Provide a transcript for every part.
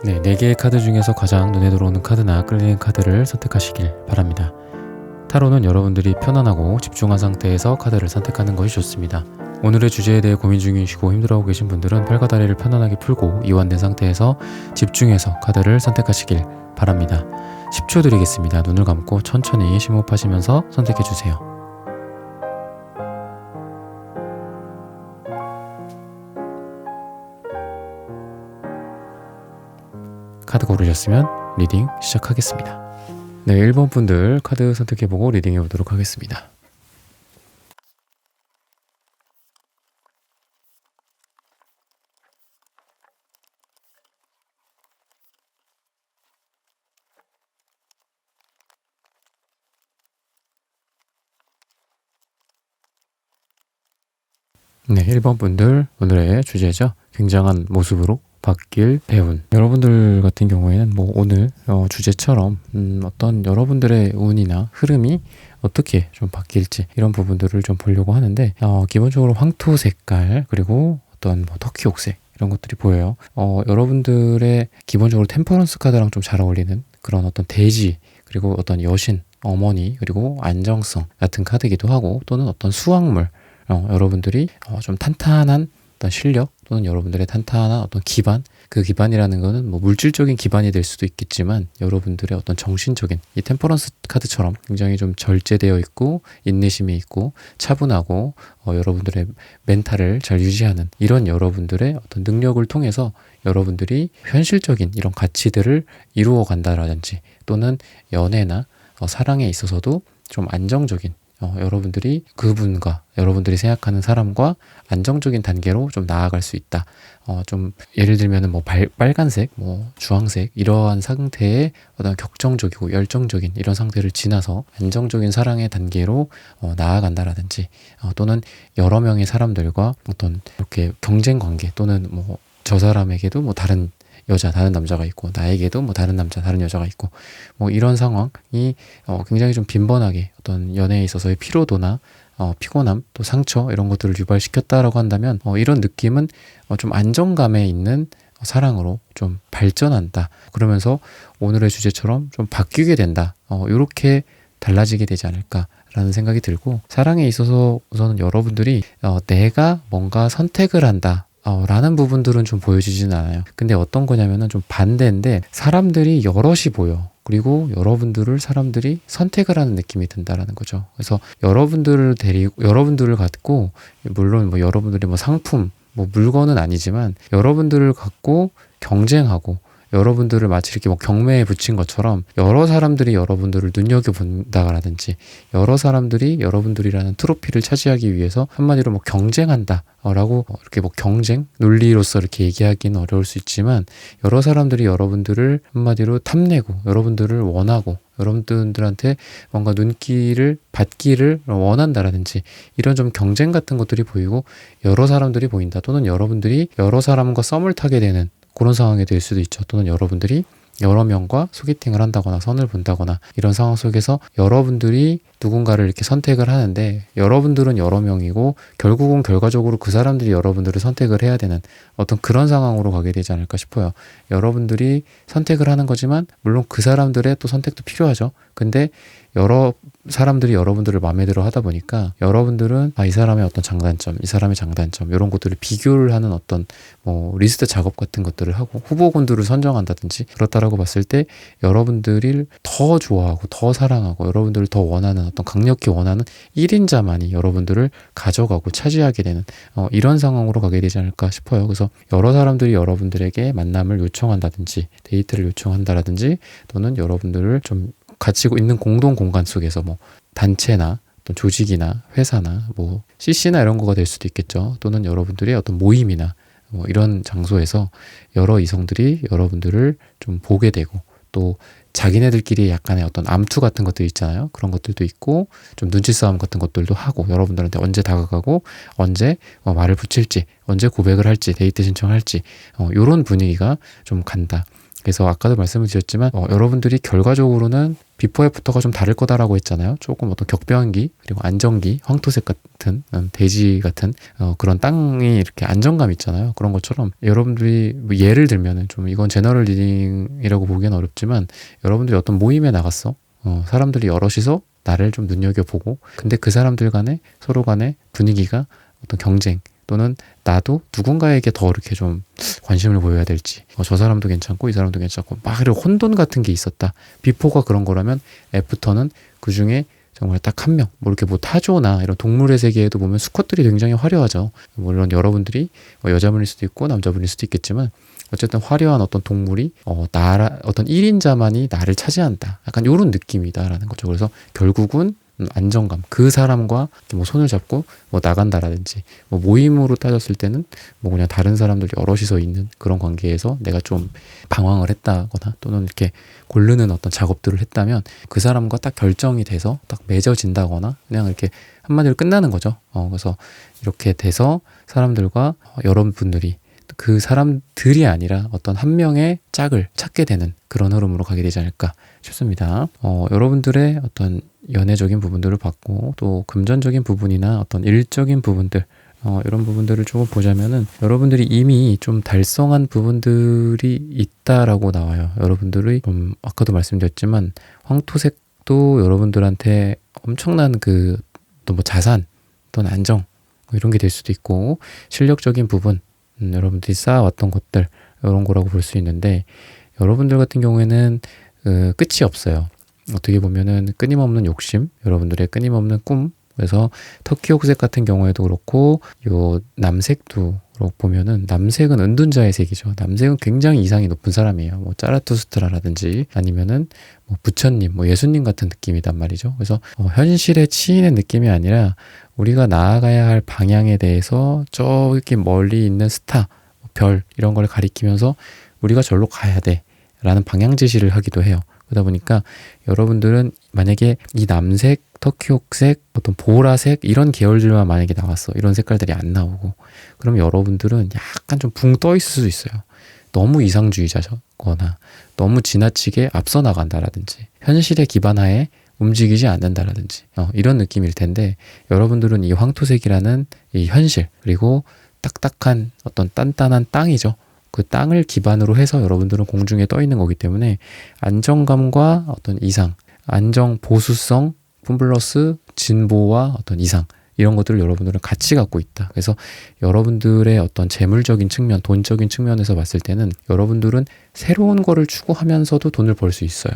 네, 4개의 카드 중에서 가장 눈에 들어오는 카드나 끌리는 카드를 선택하시길 바랍니다. 타로는 여러분들이 편안하고 집중한 상태에서 카드를 선택하는 것이 좋습니다. 오늘의 주제에 대해 고민 중이시고 힘들어하고 계신 분들은 팔과 다리를 편안하게 풀고 이완된 상태에서 집중해서 카드를 선택하시길 바랍니다. 10초 드리겠습니다. 눈을 감고 천천히 심호흡하시면서 선택해주세요. 카드 고르셨으면 리딩 시작하겠습니다. 네, 1번 분들 카드 선택해보고 리딩해 보도록 하겠습니다. 네, 1번 분들 오늘의 주제죠. 굉장한 모습으로 바뀔 배운. 여러분들 같은 경우에는 오늘 주제처럼 어떤 여러분들의 운이나 흐름이 어떻게 좀 바뀔지 이런 부분들을 좀 보려고 하는데 기본적으로 황토 색깔 그리고 어떤 터키 옥색 이런 것들이 보여요. 여러분들의 기본적으로 템퍼런스 카드랑 좀 잘 어울리는 그런 어떤 대지 그리고 어떤 여신, 어머니 그리고 안정성 같은 카드이기도 하고 또는 어떤 수확물 여러분들이 좀 탄탄한 어떤 실력 또는 여러분들의 탄탄한 어떤 기반, 그 기반이라는 거는 물질적인 기반이 될 수도 있겠지만 여러분들의 어떤 정신적인 이 템퍼런스 카드처럼 굉장히 좀 절제되어 있고 인내심이 있고 차분하고 여러분들의 멘탈을 잘 유지하는 이런 여러분들의 어떤 능력을 통해서 여러분들이 현실적인 이런 가치들을 이루어 간다라든지 또는 연애나 사랑에 있어서도 좀 안정적인 여러분들이 그분과 여러분들이 생각하는 사람과 안정적인 단계로 좀 나아갈 수 있다. 좀 예를 들면은 빨간색, 주황색 이러한 상태의 어떤 격정적이고 열정적인 이런 상태를 지나서 안정적인 사랑의 단계로 나아간다라든지 또는 여러 명의 사람들과 어떤 이렇게 경쟁 관계 또는 저 사람에게도 다른 여자, 다른 남자가 있고 나에게도 다른 남자, 다른 여자가 있고 이런 상황이 굉장히 좀 빈번하게 어떤 연애에 있어서의 피로도나 피곤함, 또 상처 이런 것들을 유발시켰다라고 한다면 이런 느낌은 좀 안정감에 있는 사랑으로 좀 발전한다. 그러면서 오늘의 주제처럼 좀 바뀌게 된다. 이렇게 달라지게 되지 않을까라는 생각이 들고 사랑에 있어서 우선은 여러분들이 내가 뭔가 선택을 한다. 라는 부분들은 좀 보여지지는 않아요. 근데 어떤 거냐면은 좀 반대인데 사람들이 여럿이 보여. 그리고 사람들이 선택을 하는 느낌이 든다라는 거죠. 그래서 여러분들을 갖고 물론 여러분들이 상품, 물건은 아니지만 여러분들을 갖고 경쟁하고 여러분들을 마치 이렇게 경매에 붙인 것처럼 여러 사람들이 여러분들을 눈여겨본다라든지 여러 사람들이 여러분들이라는 트로피를 차지하기 위해서 한마디로 경쟁한다 라고 이렇게 경쟁 논리로서 이렇게 얘기하기는 어려울 수 있지만 여러 사람들이 여러분들을 한마디로 탐내고 여러분들을 원하고 여러분들한테 뭔가 눈길을 받기를 원한다라든지 이런 좀 경쟁 같은 것들이 보이고 여러 사람들이 보인다 또는 여러분들이 여러 사람과 썸을 타게 되는 그런 상황이 될 수도 있죠. 또는 여러분들이 여러 명과 소개팅을 한다거나 선을 본다거나 이런 상황 속에서 여러분들이 누군가를 이렇게 선택을 하는데 여러분들은 여러 명이고 결국은 결과적으로 그 사람들이 여러분들을 선택을 해야 되는 어떤 그런 상황으로 가게 되지 않을까 싶어요. 여러분들이 선택을 하는 거지만 물론 그 사람들의 또 선택도 필요하죠. 근데 여러 사람들이 여러분들을 마음에 들어 하다 보니까 여러분들은 이 사람의 어떤 장단점, 이 사람의 장단점 이런 것들을 비교를 하는 어떤 리스트 작업 같은 것들을 하고 후보군들을 선정한다든지 그렇다라고 봤을 때 여러분들을 더 좋아하고 더 사랑하고 여러분들을 더 원하는 어떤 강력히 원하는 1인자만이 여러분들을 가져가고 차지하게 되는 이런 상황으로 가게 되지 않을까 싶어요. 그래서 여러 사람들이 여러분들에게 만남을 요청한다든지 데이트를 요청한다라든지 또는 여러분들을 좀 같이 있는 공동 공간 속에서 단체나 또 조직이나 회사나 CC나 이런 거가 될 수도 있겠죠. 또는 여러분들의 어떤 모임이나 이런 장소에서 여러 이성들이 여러분들을 좀 보게 되고 또 자기네들끼리 약간의 어떤 암투 같은 것들 있잖아요. 그런 것들도 있고 좀 눈치 싸움 같은 것들도 하고 여러분들한테 언제 다가가고 언제 말을 붙일지 언제 고백을 할지 데이트 신청할지 이런 분위기가 좀 간다. 그래서 아까도 말씀을 드렸지만 여러분들이 결과적으로는 비포 애프터가 좀 다를 거다라고 했잖아요. 조금 어떤 격변기 그리고 안정기, 황토색 같은 대지 같은 그런 땅이 이렇게 안정감 있잖아요. 그런 것처럼 여러분들이 뭐 예를 들면은 좀 이건 제너럴 리딩이라고 보기는 어렵지만 여러분들이 어떤 모임에 나갔어. 사람들이 여럿이서 나를 좀 눈여겨보고 근데 그 사람들 간에 서로 간에 분위기가 어떤 경쟁 또는 나도 누군가에게 더 이렇게 좀 관심을 보여야 될지 저 사람도 괜찮고 이 사람도 괜찮고 막 이런 혼돈 같은 게 있었다. 비포가 그런 거라면 애프터는 그중에 정말 딱 한 명, 뭐 이렇게 뭐 타조나 이런 동물의 세계에도 보면 수컷들이 굉장히 화려하죠. 물론 여러분들이 여자분일 수도 있고 남자분일 수도 있겠지만 어쨌든 화려한 어떤 동물이 어떤 1인자만이 나를 차지한다. 약간 이런 느낌이다라는 거죠. 그래서 결국은 안정감, 그 사람과 뭐 손을 잡고 뭐 나간다라든지 뭐 모임으로 따졌을 때는 뭐 그냥 다른 사람들 여럿이서 있는 그런 관계에서 내가 좀 방황을 했다거나 또는 이렇게 고르는 어떤 작업들을 했다면 그 사람과 딱 결정이 돼서 딱 맺어진다거나 그냥 이렇게 한마디로 끝나는 거죠. 그래서 이렇게 돼서 사람들과 여러분들이 그 사람들이 아니라 어떤 한 명의 짝을 찾게 되는 그런 흐름으로 가게 되지 않을까 싶습니다. 여러분들의 어떤 연애적인 부분들을 봤고 또 금전적인 부분이나 어떤 일적인 부분들 이런 부분들을 조금 보자면은 여러분들이 이미 좀 달성한 부분들이 있다라고 나와요. 여러분들의 아까도 말씀드렸지만 황토색도 여러분들한테 엄청난 그 또 뭐 자산 또는 안정 뭐 이런 게 될 수도 있고 실력적인 부분 여러분들이 쌓아왔던 것들 이런 거라고 볼 수 있는데 여러분들 같은 경우에는 끝이 없어요. 어떻게 보면은 끊임없는 욕심, 여러분들의 끊임없는 꿈. 그래서 터키 옥색 같은 경우에도 그렇고 요 남색도 보면은 남색은 은둔자의 색이죠. 남색은 굉장히 이상이 높은 사람이에요. 뭐 짜라투스트라라든지 아니면은 뭐 부처님, 뭐 예수님 같은 느낌이단 말이죠. 그래서 현실에 치이는 느낌이 아니라 우리가 나아가야 할 방향에 대해서 저기 멀리 있는 스타, 별 이런 걸 가리키면서 우리가 절로 가야 돼 라는 방향 제시를 하기도 해요. 그러다 보니까 여러분들은 만약에 이 남색, 터키옥색, 어떤 보라색 이런 계열들만 만약에 나왔어. 이런 색깔들이 안 나오고 그럼 여러분들은 약간 좀 붕 떠 있을 수 있어요. 너무 이상주의자거나 너무 지나치게 앞서 나간다라든지 현실에 기반하에 움직이지 않는다라든지 이런 느낌일 텐데 여러분들은 이 황토색이라는 이 현실 그리고 딱딱한 어떤 단단한 땅이죠. 그 땅을 기반으로 해서 여러분들은 공중에 떠 있는 거기 때문에 안정감과 어떤 이상, 안정, 보수성, 플러스 진보와 어떤 이상 이런 것들을 여러분들은 같이 갖고 있다. 그래서 여러분들의 어떤 재물적인 측면, 돈적인 측면에서 봤을 때는 여러분들은 새로운 거를 추구하면서도 돈을 벌 수 있어요.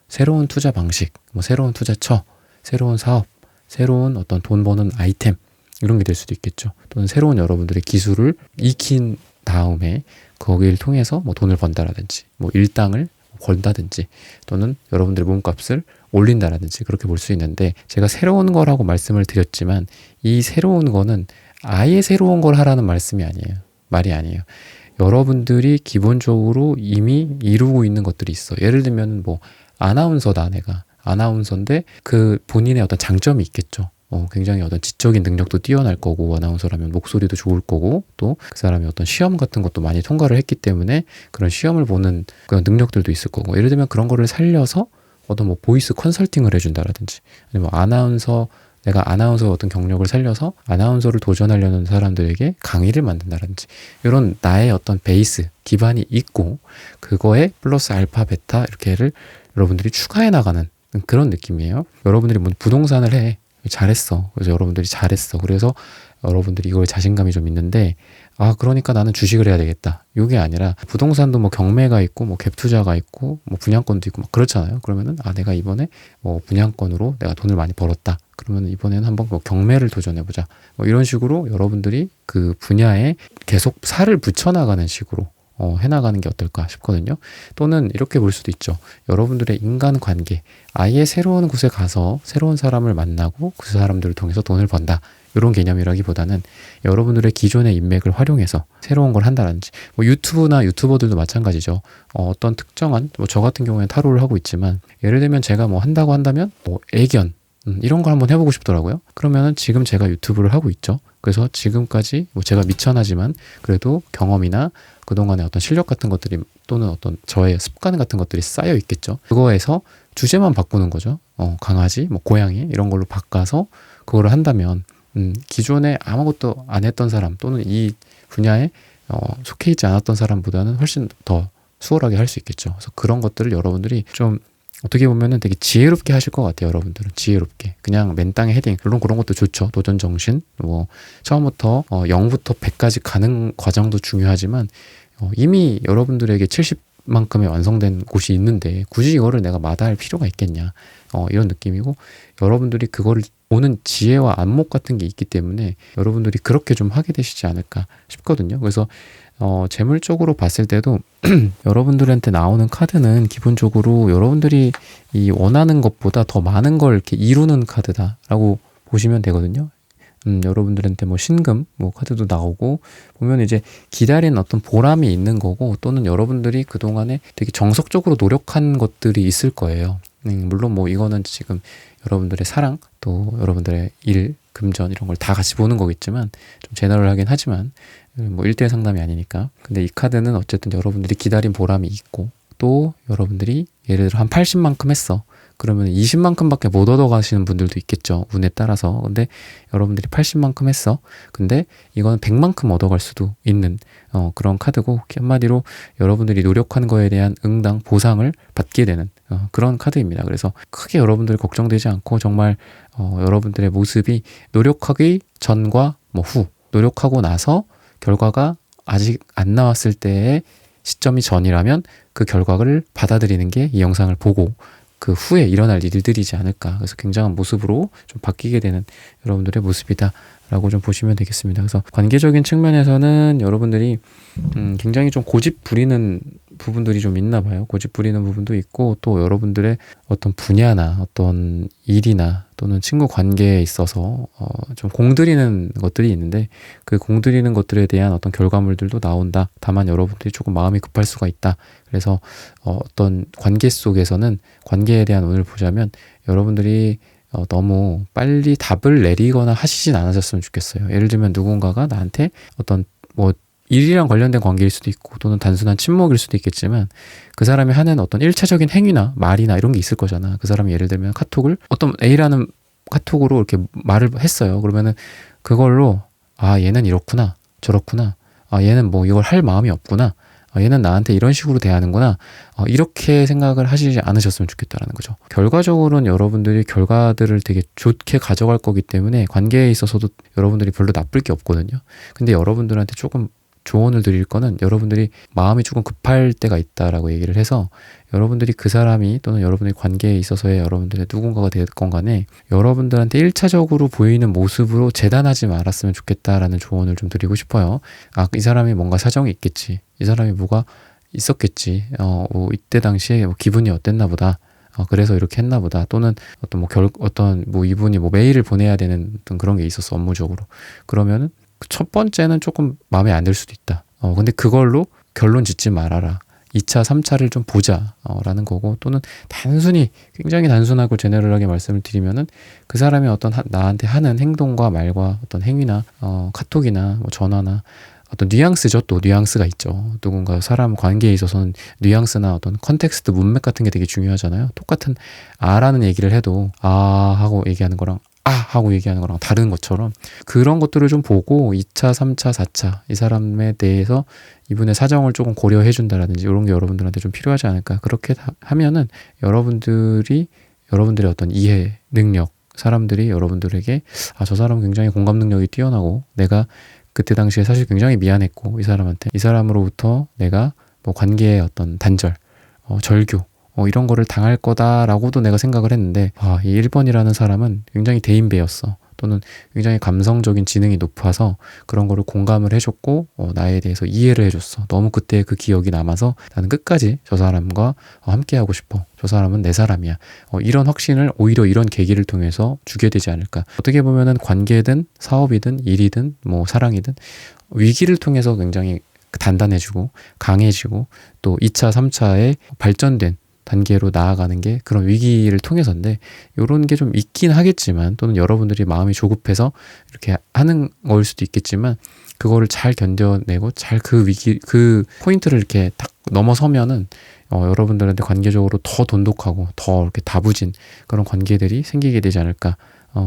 새로운 투자 방식, 뭐 새로운 투자처, 새로운 사업, 새로운 어떤 돈 버는 아이템 이런 게 될 수도 있겠죠. 또는 새로운 여러분들의 기술을 익힌 다음에 거기를 통해서 뭐 돈을 번다라든지 뭐 일당을 걸다든지 또는 여러분들의 몸값을 올린다라든지 그렇게 볼 수 있는데 제가 새로운 거라고 말씀을 드렸지만 이 새로운 거는 아예 새로운 걸 하라는 말씀이 아니에요. 말이 아니에요. 여러분들이 기본적으로 이미 이루고 있는 것들이 있어. 예를 들면 뭐 아나운서다 내가. 아나운서인데 그 본인의 어떤 장점이 있겠죠. 굉장히 어떤 지적인 능력도 뛰어날 거고 아나운서라면 목소리도 좋을 거고 또 그 사람이 어떤 시험 같은 것도 많이 통과를 했기 때문에 그런 시험을 보는 그런 능력들도 있을 거고 예를 들면 그런 거를 살려서 어떤 뭐 보이스 컨설팅을 해준다라든지 아니면 내가 아나운서 어떤 경력을 살려서 아나운서를 도전하려는 사람들에게 강의를 만든다든지 이런 나의 어떤 베이스 기반이 있고 그거에 플러스 알파 베타 이렇게를 여러분들이 추가해 나가는 그런 느낌이에요. 여러분들이 뭐 부동산을 해 잘했어. 그래서 여러분들이 잘했어. 그래서 여러분들이 이걸 자신감이 좀 있는데 그러니까 나는 주식을 해야 되겠다. 이게 아니라 부동산도 뭐 경매가 있고 뭐 갭 투자가 있고 뭐 분양권도 있고 막 그렇잖아요. 그러면은 내가 이번에 뭐 분양권으로 내가 돈을 많이 벌었다. 그러면 이번에는 한번 뭐 경매를 도전해 보자. 뭐 이런 식으로 여러분들이 그 분야에 계속 살을 붙여나가는 식으로 해나가는 게 어떨까 싶거든요. 또는 이렇게 볼 수도 있죠. 여러분들의 인간관계, 아예 새로운 곳에 가서 새로운 사람을 만나고 그 사람들을 통해서 돈을 번다. 이런 개념이라기보다는 여러분들의 기존의 인맥을 활용해서 새로운 걸 한다든지 뭐 유튜브나 유튜버들도 마찬가지죠. 어떤 특정한 뭐 저 같은 경우에는 타로를 하고 있지만 예를 들면 제가 뭐 한다고 한다면 뭐 애견 이런 걸 한번 해보고 싶더라고요. 그러면은 지금 제가 유튜브를 하고 있죠. 그래서 지금까지 뭐 제가 미천하지만 그래도 경험이나 그동안의 어떤 실력 같은 것들이 또는 어떤 저의 습관 같은 것들이 쌓여 있겠죠. 그거에서 주제만 바꾸는 거죠. 강아지, 뭐 고양이 이런 걸로 바꿔서 그거를 한다면 기존에 아무것도 안 했던 사람 또는 이 분야에 속해 있지 않았던 사람보다는 훨씬 더 수월하게 할 수 있겠죠. 그래서 그런 것들을 여러분들이 좀 어떻게 보면은 되게 지혜롭게 하실 것 같아요. 여러분들은 지혜롭게 그냥 맨땅에 헤딩, 물론 그런 것도 좋죠. 도전 정신, 뭐 처음부터 0부터 100까지 가는 과정도 중요하지만 이미 여러분들에게 70만큼의 완성된 곳이 있는데 굳이 이거를 내가 마다할 필요가 있겠냐, 이런 느낌이고, 여러분들이 그거를 보는 지혜와 안목 같은 게 있기 때문에 여러분들이 그렇게 좀 하게 되시지 않을까 싶거든요. 그래서 재물적으로 봤을 때도 여러분들한테 나오는 카드는 기본적으로 여러분들이 이 원하는 것보다 더 많은 걸 이렇게 이루는 카드다라고 보시면 되거든요. 여러분들한테 뭐 신금 뭐 카드도 나오고 보면 이제 기다린 어떤 보람이 있는 거고, 또는 여러분들이 그동안에 되게 정석적으로 노력한 것들이 있을 거예요. 물론 뭐 이거는 지금 여러분들의 사랑 또 여러분들의 일, 금전 이런 걸 다 같이 보는 거겠지만 좀 제너럴하긴 하지만 뭐 1대1 상담이 아니니까. 근데 이 카드는 어쨌든 여러분들이 기다린 보람이 있고, 또 여러분들이 예를 들어 한 80만큼 했어. 그러면 20만큼밖에 못 얻어 가시는 분들도 있겠죠. 운에 따라서. 근데 여러분들이 80만큼 했어. 근데 이거는 100만큼 얻어갈 수도 있는 그런 카드고, 한마디로 여러분들이 노력한 거에 대한 응당, 보상을 받게 되는 그런 카드입니다. 그래서 크게 여러분들 걱정되지 않고 정말 여러분들의 모습이 노력하기 전과 뭐 후, 노력하고 나서 결과가 아직 안 나왔을 때의 시점이 전이라면 그 결과를 받아들이는 게 이 영상을 보고 그 후에 일어날 일들이지 않을까. 그래서 굉장한 모습으로 좀 바뀌게 되는 여러분들의 모습이다 라고 좀 보시면 되겠습니다. 그래서 관계적인 측면에서는 여러분들이 굉장히 좀 고집 부리는 부분들이 좀 있나 봐요. 고집 부리는 부분도 있고, 또 여러분들의 어떤 분야나 어떤 일이나 또는 친구 관계에 있어서 좀 공들이는 것들이 있는데, 그 공들이는 것들에 대한 어떤 결과물들도 나온다. 다만 여러분들이 조금 마음이 급할 수가 있다. 그래서 어떤 관계 속에서는, 관계에 대한 운을 보자면 여러분들이 너무 빨리 답을 내리거나 하시진 않으셨으면 좋겠어요. 예를 들면 누군가가 나한테 어떤 뭐 일이랑 관련된 관계일 수도 있고, 또는 단순한 친목일 수도 있겠지만, 그 사람이 하는 어떤 1차적인 행위나 말이나 이런 게 있을 거잖아. 그 사람이 예를 들면 카톡을 어떤 A라는 카톡으로 이렇게 말을 했어요. 그러면은 그걸로 얘는 이렇구나, 저렇구나, 얘는 뭐 이걸 할 마음이 없구나, 얘는 나한테 이런 식으로 대하는구나, 이렇게 생각을 하시지 않으셨으면 좋겠다라는 거죠. 결과적으로는 여러분들이 결과들을 되게 좋게 가져갈 거기 때문에 관계에 있어서도 여러분들이 별로 나쁠 게 없거든요. 근데 여러분들한테 조금 조언을 드릴 거는, 여러분들이 마음이 조금 급할 때가 있다라고 얘기를 해서, 여러분들이 그 사람이 또는 여러분의 관계에 있어서의 여러분들의 누군가가 됐건 간에 여러분들한테 1차적으로 보이는 모습으로 재단하지 말았으면 좋겠다라는 조언을 좀 드리고 싶어요. 이 사람이 뭔가 사정이 있겠지, 이 사람이 뭐가 있었겠지, 뭐 이때 당시에 뭐 기분이 어땠나 보다, 그래서 이렇게 했나 보다, 또는 어떤 뭐 이분이 뭐 메일을 보내야 되는 어떤 그런 게 있었어, 업무적으로. 그러면은 첫 번째는 조금 마음에 안 들 수도 있다. 근데 그걸로 결론 짓지 말아라. 2차, 3차를 좀 보자. 라는 거고, 또는 단순히, 굉장히 단순하고 제너럴하게 말씀을 드리면은, 그 사람이 어떤 나한테 하는 행동과 말과 어떤 행위나, 카톡이나 뭐 전화나, 어떤 뉘앙스죠. 또 뉘앙스가 있죠. 누군가 사람 관계에 있어서는 뉘앙스나 어떤 컨텍스트, 문맥 같은 게 되게 중요하잖아요. 똑같은 라는 얘기를 해도 하고 얘기하는 거랑 하고 얘기하는 거랑 다른 것처럼, 그런 것들을 좀 보고 2차, 3차, 4차 이 사람에 대해서 이분의 사정을 조금 고려해 준다라든지 이런 게 여러분들한테 좀 필요하지 않을까. 그렇게 하면은 여러분들의 어떤 이해 능력, 사람들이 여러분들에게 저 사람은 굉장히 공감 능력이 뛰어나고, 내가 그때 당시에 사실 굉장히 미안했고, 이 사람으로부터 내가 뭐 관계의 어떤 단절, 절교, 이런 거를 당할 거다라고도 내가 생각을 했는데, 이 1번이라는 사람은 굉장히 대인배였어. 또는 굉장히 감성적인 지능이 높아서 그런 거를 공감을 해줬고, 나에 대해서 이해를 해줬어. 너무 그때 그 기억이 남아서 나는 끝까지 저 사람과 함께하고 싶어. 저 사람은 내 사람이야. 이런 확신을 오히려 이런 계기를 통해서 주게 되지 않을까. 어떻게 보면은 관계든 사업이든 일이든 뭐 사랑이든 위기를 통해서 굉장히 단단해지고 강해지고, 또 2차, 3차에 발전된 단계로 나아가는 게 그런 위기를 통해서인데, 요런 게 좀 있긴 하겠지만, 또는 여러분들이 마음이 조급해서 이렇게 하는 거일 수도 있겠지만, 그거를 잘 견뎌내고 잘 그 포인트를 이렇게 딱 넘어서면은 여러분들한테 관계적으로 더 돈독하고 더 이렇게 다부진 그런 관계들이 생기게 되지 않을까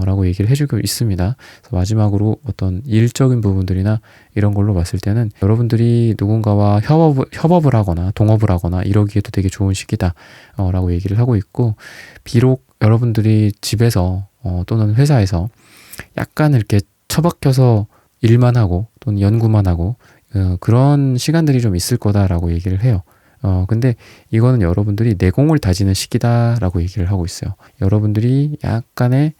라고 얘기를 해주고 있습니다. 그래서 마지막으로 어떤 일적인 부분들이나 이런 걸로 봤을 때는 여러분들이 누군가와 협업을 하거나 동업을 하거나 이러기에도 되게 좋은 시기다 라고 얘기를 하고 있고, 비록 여러분들이 집에서 또는 회사에서 약간 이렇게 처박혀서 일만 하고 또는 연구만 하고 그런 시간들이 좀 있을 거다라고 얘기를 해요. 근데 이거는 여러분들이 내공을 다지는 시기다라고 얘기를 하고 있어요. 여러분들이 약간의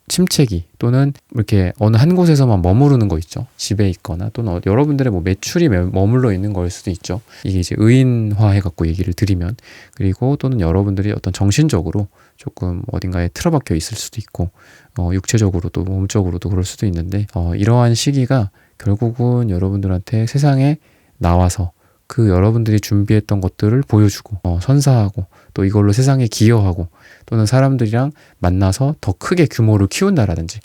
침체기 또는 이렇게 어느 한 곳에서만 머무르는 거 있죠. 집에 있거나 또는 여러분들의 뭐 매출이 머물러 있는 거일 수도 있죠. 이게 이제 의인화 해갖고 얘기를 드리면, 그리고 또는 여러분들이 어떤 정신적으로 조금 어딘가에 틀어박혀 있을 수도 있고 육체적으로도 몸적으로도 그럴 수도 있는데, 이러한 시기가 결국은 여러분들한테 세상에 나와서 그 여러분들이 준비했던 것들을 보여주고 선사하고 또 이걸로 세상에 기여하고 또는 사람들이랑 만나서 더 크게 규모를 키운다라든지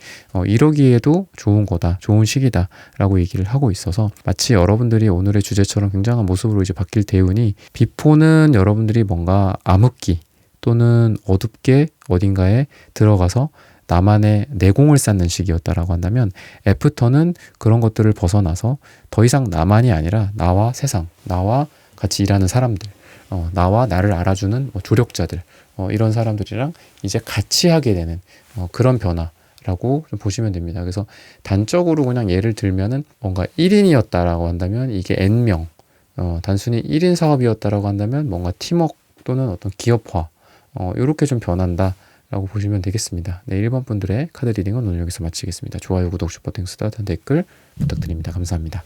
이러기에도 좋은 거다, 좋은 시기다라고 얘기를 하고 있어서, 마치 여러분들이 오늘의 주제처럼 굉장한 모습으로 이제 바뀔 대운이, 비포는 여러분들이 뭔가 암흑기 또는 어둡게 어딘가에 들어가서 나만의 내공을 쌓는 시기였다라고 한다면, 애프터는 그런 것들을 벗어나서 더 이상 나만이 아니라 나와 세상, 나와 같이 일하는 사람들, 나와 나를 알아주는 조력자들, 이런 사람들이랑 이제 같이 하게 되는 그런 변화라고 좀 보시면 됩니다. 그래서 단적으로 그냥 예를 들면은 뭔가 1인이었다라고 한다면 이게 N명, 단순히 1인 사업이었다라고 한다면 뭔가 팀워크 또는 어떤 기업화, 이렇게 좀 변한다 라고 보시면 되겠습니다. 네, 1번 분들의 카드 리딩은 오늘 여기서 마치겠습니다. 좋아요, 구독, 슈퍼땡스, 따뜻한 댓글 부탁드립니다. 감사합니다.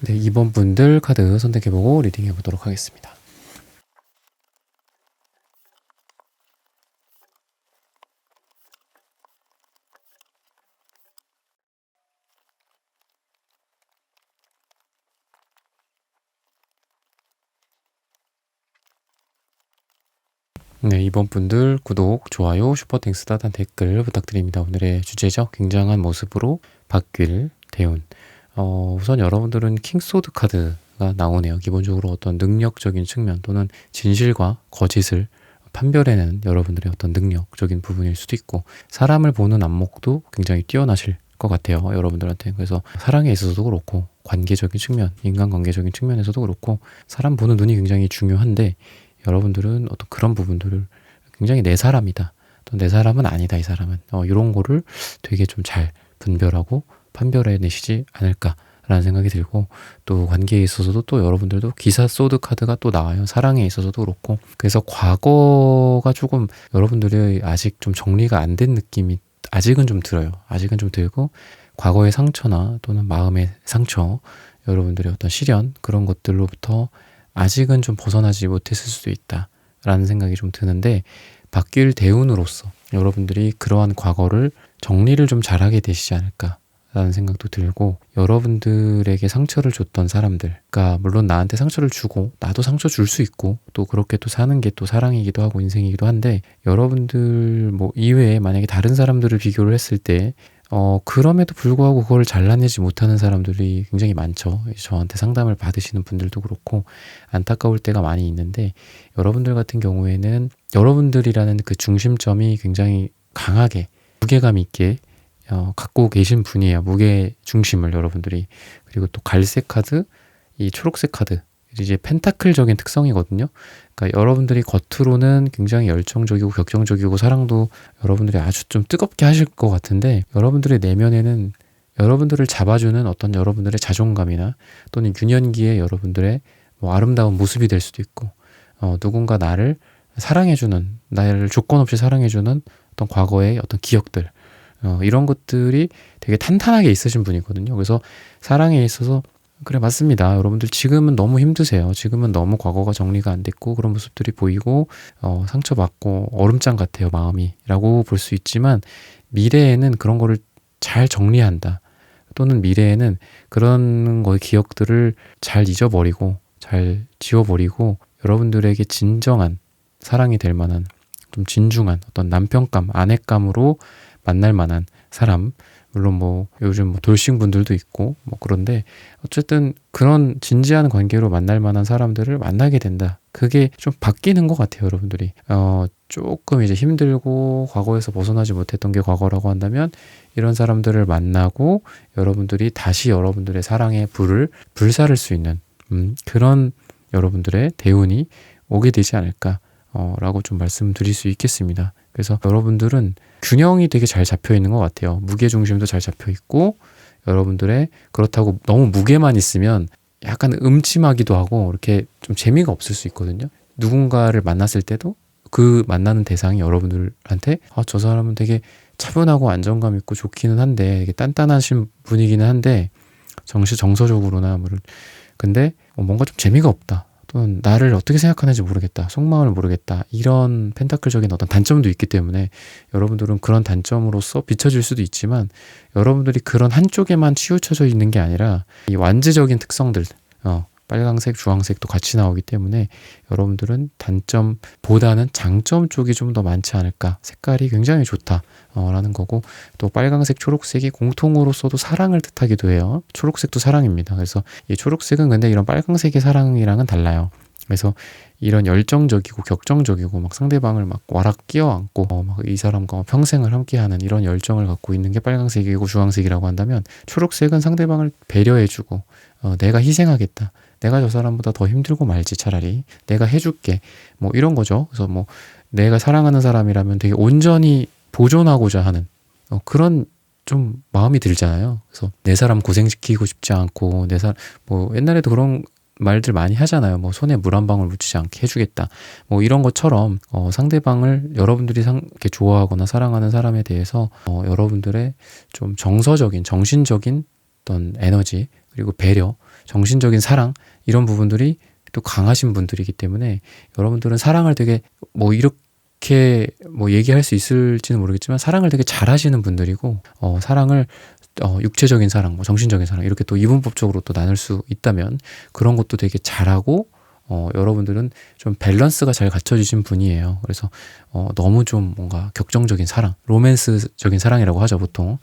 네, 2번 분들 카드 선택해보고 리딩해 보도록 하겠습니다. 네, 이번 분들 구독, 좋아요, 슈퍼땡스, 따뜻한 댓글 부탁드립니다. 오늘의 주제죠. 굉장한 모습으로 바뀔 대운. 우선 여러분들은 킹소드 카드가 나오네요. 기본적으로 어떤 능력적인 측면 또는 진실과 거짓을 판별해내는 여러분들의 어떤 능력적인 부분일 수도 있고, 사람을 보는 안목도 굉장히 뛰어나실 것 같아요. 여러분들한테. 그래서 사랑에 있어서도 그렇고 관계적인 측면, 인간관계적인 측면에서도 그렇고 사람 보는 눈이 굉장히 중요한데, 여러분들은 어떤 그런 부분들을 굉장히 내 사람이다, 또 내 사람은 아니다, 이 사람은 이런 거를 되게 좀 잘 분별하고 판별해내시지 않을까라는 생각이 들고, 또 관계에 있어서도 또 여러분들도 기사 소드 카드가 또 나와요. 사랑에 있어서도 그렇고. 그래서 과거가 조금 여러분들이 아직 좀 정리가 안 된 느낌이 아직은 좀 들어요. 아직은 좀 들고, 과거의 상처나 또는 마음의 상처, 여러분들의 어떤 시련, 그런 것들로부터 아직은 좀 벗어나지 못했을 수도 있다라는 생각이 좀 드는데, 바뀔 대운으로서 여러분들이 그러한 과거를 정리를 좀 잘하게 되시지 않을까라는 생각도 들고, 여러분들에게 상처를 줬던 사람들, 그러니까 물론 나한테 상처를 주고 나도 상처 줄 수 있고 또 그렇게 또 사는 게 또 사랑이기도 하고 인생이기도 한데, 여러분들 뭐 이외에 만약에 다른 사람들을 비교를 했을 때 그럼에도 불구하고 그걸 잘라내지 못하는 사람들이 굉장히 많죠. 저한테 상담을 받으시는 분들도 그렇고 안타까울 때가 많이 있는데, 여러분들 같은 경우에는 여러분들이라는 그 중심점이 굉장히 강하게 무게감 있게 갖고 계신 분이에요. 무게 중심을 여러분들이. 그리고 또 갈색 카드, 이 초록색 카드, 이제 펜타클적인 특성이거든요. 그러니까 여러분들이 겉으로는 굉장히 열정적이고 격정적이고 사랑도 여러분들이 아주 좀 뜨겁게 하실 것 같은데, 여러분들의 내면에는 여러분들을 잡아주는 어떤 여러분들의 자존감이나 또는 유년기에 여러분들의 뭐 아름다운 모습이 될 수도 있고, 누군가 나를 사랑해주는, 나를 조건 없이 사랑해주는 어떤 과거의 어떤 기억들, 이런 것들이 되게 탄탄하게 있으신 분이거든요. 그래서 사랑에 있어서 그래, 맞습니다. 여러분들 지금은 너무 힘드세요. 지금은 너무 과거가 정리가 안 됐고 그런 모습들이 보이고 상처받고 얼음장 같아요, 마음이 라고 볼 수 있지만, 미래에는 그런 거를 잘 정리한다, 또는 미래에는 그런 거의 기억들을 잘 잊어버리고 잘 지워버리고 여러분들에게 진정한 사랑이 될 만한 좀 진중한 어떤 남편감, 아내감으로 만날 만한 사람, 물론 뭐 요즘 뭐 돌싱 분들도 있고 뭐 그런데 어쨌든 그런 진지한 관계로 만날 만한 사람들을 만나게 된다. 그게 좀 바뀌는 것 같아요, 여러분들이. 조금 이제 힘들고 과거에서 벗어나지 못했던 게 과거라고 한다면 이런 사람들을 만나고 여러분들이 다시 여러분들의 사랑의 불을 불사를 수 있는 그런 여러분들의 대운이 오게 되지 않을까 라고 좀 말씀드릴 수 있겠습니다. 그래서 여러분들은 균형이 되게 잘 잡혀 있는 것 같아요. 무게중심도 잘 잡혀 있고 여러분들의 그렇다고 너무 무게만 있으면 약간 음침하기도 하고 이렇게 좀 재미가 없을 수 있거든요. 누군가를 만났을 때도 그 만나는 대상이 여러분들한테 저 사람은 되게 차분하고 안정감 있고 좋기는 한데 되게 단단하신 분이기는 한데 정서적으로나 근데 뭔가 좀 재미가 없다. 또는 나를 어떻게 생각하는지 모르겠다. 속마음을 모르겠다. 이런 펜타클적인 어떤 단점도 있기 때문에 여러분들은 그런 단점으로서 비춰질 수도 있지만 여러분들이 그런 한쪽에만 치우쳐져 있는 게 아니라 이 완지적인 특성들 빨강색, 주황색도 같이 나오기 때문에 여러분들은 단점보다는 장점 쪽이 좀 더 많지 않을까. 색깔이 굉장히 좋다. 라는 거고 또 빨강색, 초록색이 공통으로서도 사랑을 뜻하기도 해요. 초록색도 사랑입니다. 그래서 이 초록색은 근데 이런 빨강색의 사랑이랑은 달라요. 그래서 이런 열정적이고 격정적이고 막 상대방을 막 와락 끼어안고 막 이 사람과 평생을 함께하는 이런 열정을 갖고 있는 게 빨강색이고 주황색이라고 한다면 초록색은 상대방을 배려해주고 내가 희생하겠다. 내가 저 사람보다 더 힘들고 말지 차라리 내가 해줄게 뭐 이런 거죠. 그래서 뭐 내가 사랑하는 사람이라면 되게 온전히 보존하고자 하는 그런 좀 마음이 들잖아요. 그래서 내 사람 고생시키고 싶지 않고 뭐 옛날에도 그런 말들 많이 하잖아요. 뭐 손에 물 한 방울 묻히지 않게 해주겠다. 뭐 이런 것처럼 상대방을 여러분들이 이렇게 좋아하거나 사랑하는 사람에 대해서 여러분들의 좀 정서적인, 정신적인 어떤 에너지 그리고 배려, 정신적인 사랑 이런 부분들이 또 강하신 분들이기 때문에 여러분들은 사랑을 되게 뭐 이렇게 뭐 얘기할 수 있을지는 모르겠지만 사랑을 되게 잘하시는 분들이고 사랑을 육체적인 사랑, 뭐 정신적인 사랑 이렇게 또 이분법적으로 또 나눌 수 있다면 그런 것도 되게 잘하고 여러분들은 좀 밸런스가 잘 갖춰지신 분이에요. 그래서 너무 좀 뭔가 격정적인 사랑, 로맨스적인 사랑이라고 하죠 보통.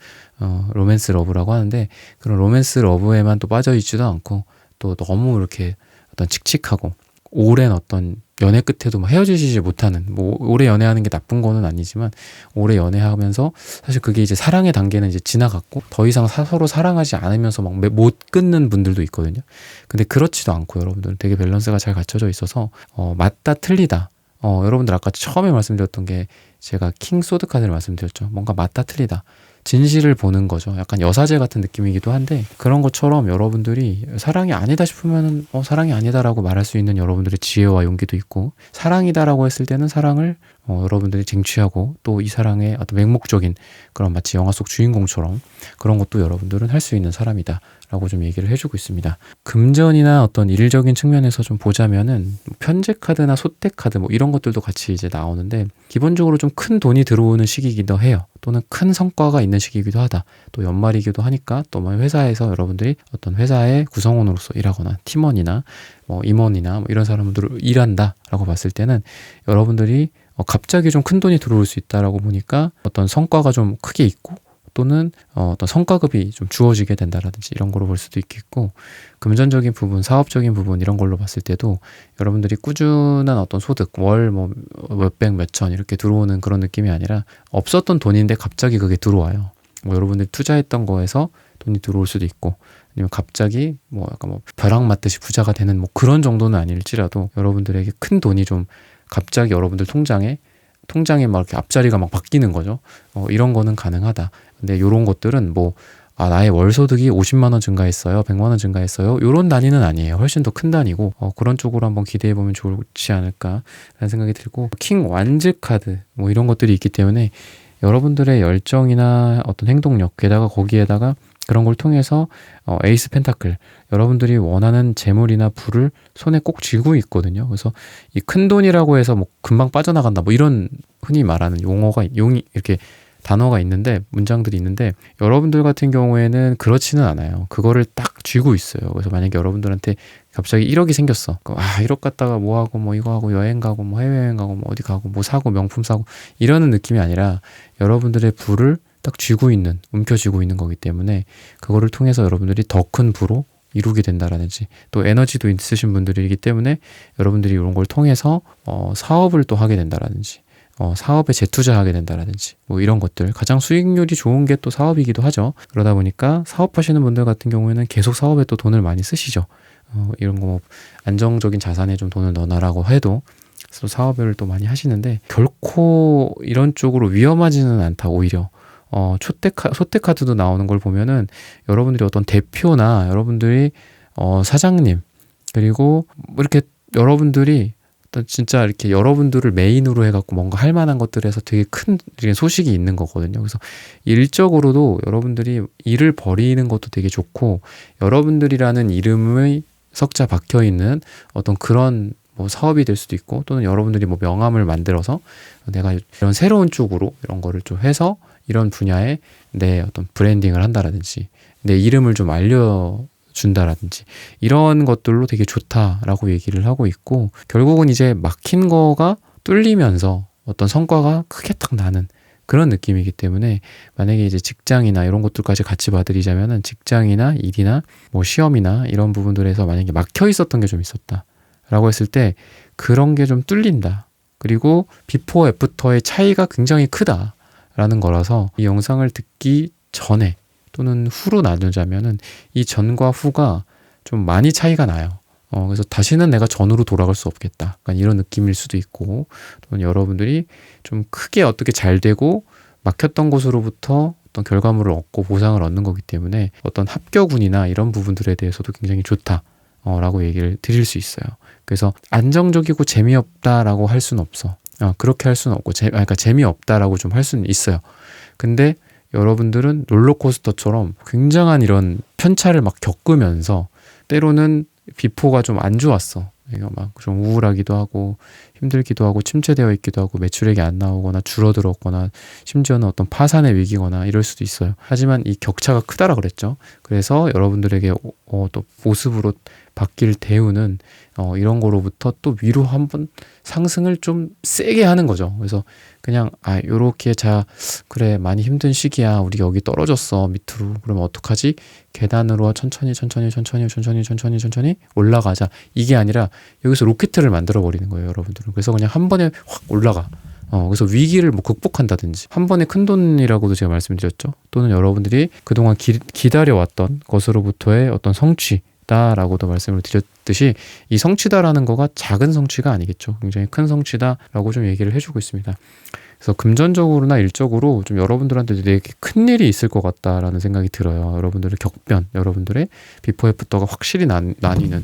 로맨스 러브라고 하는데 그런 로맨스 러브에만 또 빠져있지도 않고 또 너무 이렇게 어떤 칙칙하고 오랜 어떤 연애 끝에도 막 헤어지지 못하는 뭐 오래 연애하는 게 나쁜 거는 아니지만 오래 연애하면서 사실 그게 이제 사랑의 단계는 이제 지나갔고 더 이상 서로 사랑하지 않으면서 막 못 끊는 분들도 있거든요. 근데 그렇지도 않고 여러분들은 되게 밸런스가 잘 갖춰져 있어서 맞다 틀리다. 여러분들 아까 처음에 말씀드렸던 게 제가 킹 소드 카드를 말씀드렸죠. 뭔가 맞다 틀리다. 진실을 보는 거죠. 약간 여사제 같은 느낌이기도 한데 그런 것처럼 여러분들이 사랑이 아니다 싶으면 사랑이 아니다라고 말할 수 있는 여러분들의 지혜와 용기도 있고 사랑이다라고 했을 때는 사랑을 여러분들이 쟁취하고 또 이 사랑의 어떤 맹목적인 그런 마치 영화 속 주인공처럼 그런 것도 여러분들은 할 수 있는 사람이다 라고 좀 얘기를 해주고 있습니다. 금전이나 어떤 일적인 측면에서 좀 보자면은 편제 카드나 소떼 카드 뭐 이런 것들도 같이 이제 나오는데 기본적으로 좀 큰 돈이 들어오는 시기이기도 해요. 또는 큰 성과가 있는 시기이기도 하다. 또 연말이기도 하니까 또 회사에서 여러분들이 어떤 회사의 구성원으로서 일하거나 팀원이나 뭐 임원이나 뭐 이런 사람들을 일한다라고 봤을 때는 여러분들이 갑자기 좀 큰 돈이 들어올 수 있다라고 보니까 어떤 성과가 좀 크게 있고 또는 어떤 성과급이 좀 주어지게 된다라든지 이런 걸로 볼 수도 있겠고 금전적인 부분, 사업적인 부분 이런 걸로 봤을 때도 여러분들이 꾸준한 어떤 소득, 월 뭐 몇백, 몇천 이렇게 들어오는 그런 느낌이 아니라 없었던 돈인데 갑자기 그게 들어와요. 뭐 여러분들이 투자했던 거에서 돈이 들어올 수도 있고 아니면 갑자기 뭐 약간 뭐 벼락 맞듯이 부자가 되는 뭐 그런 정도는 아닐지라도 여러분들에게 큰 돈이 좀 갑자기 여러분들 통장에 막 이렇게 앞자리가 막 바뀌는 거죠. 이런 거는 가능하다. 근데 이런 것들은 뭐 나의 월 소득이 50만 원 증가했어요. 100만 원 증가했어요. 이런 단위는 아니에요. 훨씬 더 큰 단위고 그런 쪽으로 한번 기대해 보면 좋지 않을까라는 생각이 들고 킹 완즈 카드 뭐 이런 것들이 있기 때문에 여러분들의 열정이나 어떤 행동력 게다가 거기에다가 그런 걸 통해서 에이스 펜타클 여러분들이 원하는 재물이나 부를 손에 꼭 쥐고 있거든요. 그래서 이 큰 돈이라고 해서 뭐 금방 빠져나간다 뭐 이런 흔히 말하는 용어가 이렇게 단어가 있는데, 문장들이 있는데, 여러분들 같은 경우에는 그렇지는 않아요. 그거를 딱 쥐고 있어요. 그래서 만약에 여러분들한테 갑자기 1억이 생겼어. 1억 갖다가 뭐 하고 뭐 이거 하고 여행 가고 뭐 해외여행 가고 뭐 어디 가고 뭐 사고 명품 사고 이러는 느낌이 아니라 여러분들의 부를 딱 쥐고 있는, 움켜쥐고 있는 거기 때문에 그거를 통해서 여러분들이 더 큰 부로 이루게 된다라든지, 또 에너지도 있으신 분들이기 때문에 여러분들이 이런 걸 통해서 사업을 또 하게 된다라든지, 사업에 재투자하게 된다라든지, 뭐 이런 것들, 가장 수익률이 좋은 게 또 사업이기도 하죠. 그러다 보니까 사업하시는 분들 같은 경우에는 계속 사업에 또 돈을 많이 쓰시죠. 이런 거 뭐 안정적인 자산에 좀 돈을 넣어놔라고 해도 또 사업을 또 많이 하시는데, 결코 이런 쪽으로 위험하지는 않다. 오히려 소떼카드도 나오는 걸 보면은 여러분들이 어떤 대표나 여러분들이 사장님, 그리고 뭐 이렇게 여러분들이 어떤 진짜 이렇게 여러분들을 메인으로 해갖고 뭔가 할 만한 것들에서 되게 큰 소식이 있는 거거든요. 그래서 일적으로도 여러분들이 일을 벌이는 것도 되게 좋고, 여러분들이라는 이름의 석자 박혀 있는 어떤 그런 뭐 사업이 될 수도 있고, 또는 여러분들이 뭐 명함을 만들어서 내가 이런 새로운 쪽으로 이런 거를 좀 해서 이런 분야에 내 어떤 브랜딩을 한다라든지, 내 이름을 좀 알려준다라든지, 이런 것들로 되게 좋다라고 얘기를 하고 있고, 결국은 이제 막힌 거가 뚫리면서 어떤 성과가 크게 딱 나는 그런 느낌이기 때문에, 만약에 이제 직장이나 이런 것들까지 같이 봐드리자면은, 직장이나 일이나 뭐 시험이나 이런 부분들에서 만약에 막혀 있었던 게 좀 있었다 라고 했을 때, 그런 게 좀 뚫린다, 그리고 비포 애프터의 차이가 굉장히 크다 라는 거라서, 이 영상을 듣기 전에 또는 후로 나누자면은 이 전과 후가 좀 많이 차이가 나요. 그래서 다시는 내가 전으로 돌아갈 수 없겠다, 약간 이런 느낌일 수도 있고, 또는 여러분들이 좀 크게 어떻게 잘 되고 막혔던 곳으로부터 어떤 결과물을 얻고 보상을 얻는 거기 때문에 어떤 합격운이나 이런 부분들에 대해서도 굉장히 좋다 라고 얘기를 드릴 수 있어요. 그래서 안정적이고 재미없다라고 할 수는 없어. 그렇게 할 수는 없고, 그러니까 재미없다라고 좀 할 수는 있어요. 근데 여러분들은 롤러코스터처럼 굉장한 이런 편차를 막 겪으면서, 때로는 비포가 좀 안 좋았어, 이거 막 좀 우울하기도 하고 힘들기도 하고 침체되어 있기도 하고 매출액이 안 나오거나 줄어들었거나 심지어는 어떤 파산의 위기거나 이럴 수도 있어요. 하지만 이 격차가 크다라 그랬죠. 그래서 여러분들에게 또 모습으로 바뀔 대우는 이런 거로부터 또 위로 한번 상승을 좀 세게 하는 거죠. 그래서 그냥 요렇게 그래 많이 힘든 시기야, 우리 여기 떨어졌어 밑으로, 그러면 어떡하지? 계단으로 천천히 올라가자, 이게 아니라 여기서 로켓을 만들어 버리는 거예요, 여러분들은. 그래서 그냥 한 번에 확 올라가. 그래서 위기를 뭐 극복한다든지, 한 번에 큰 돈이라고도 제가 말씀드렸죠. 또는 여러분들이 그동안 기다려왔던 것으로부터의 어떤 성취다라고도 말씀을 드렸듯이, 이 성취다라는 거가 작은 성취가 아니겠죠. 굉장히 큰 성취다라고 좀 얘기를 해주고 있습니다. 그래서 금전적으로나 일적으로 좀 여러분들한테 되게 큰 일이 있을 것 같다라는 생각이 들어요. 여러분들의 격변, 여러분들의 비포 애프터가 확실히 나뉘는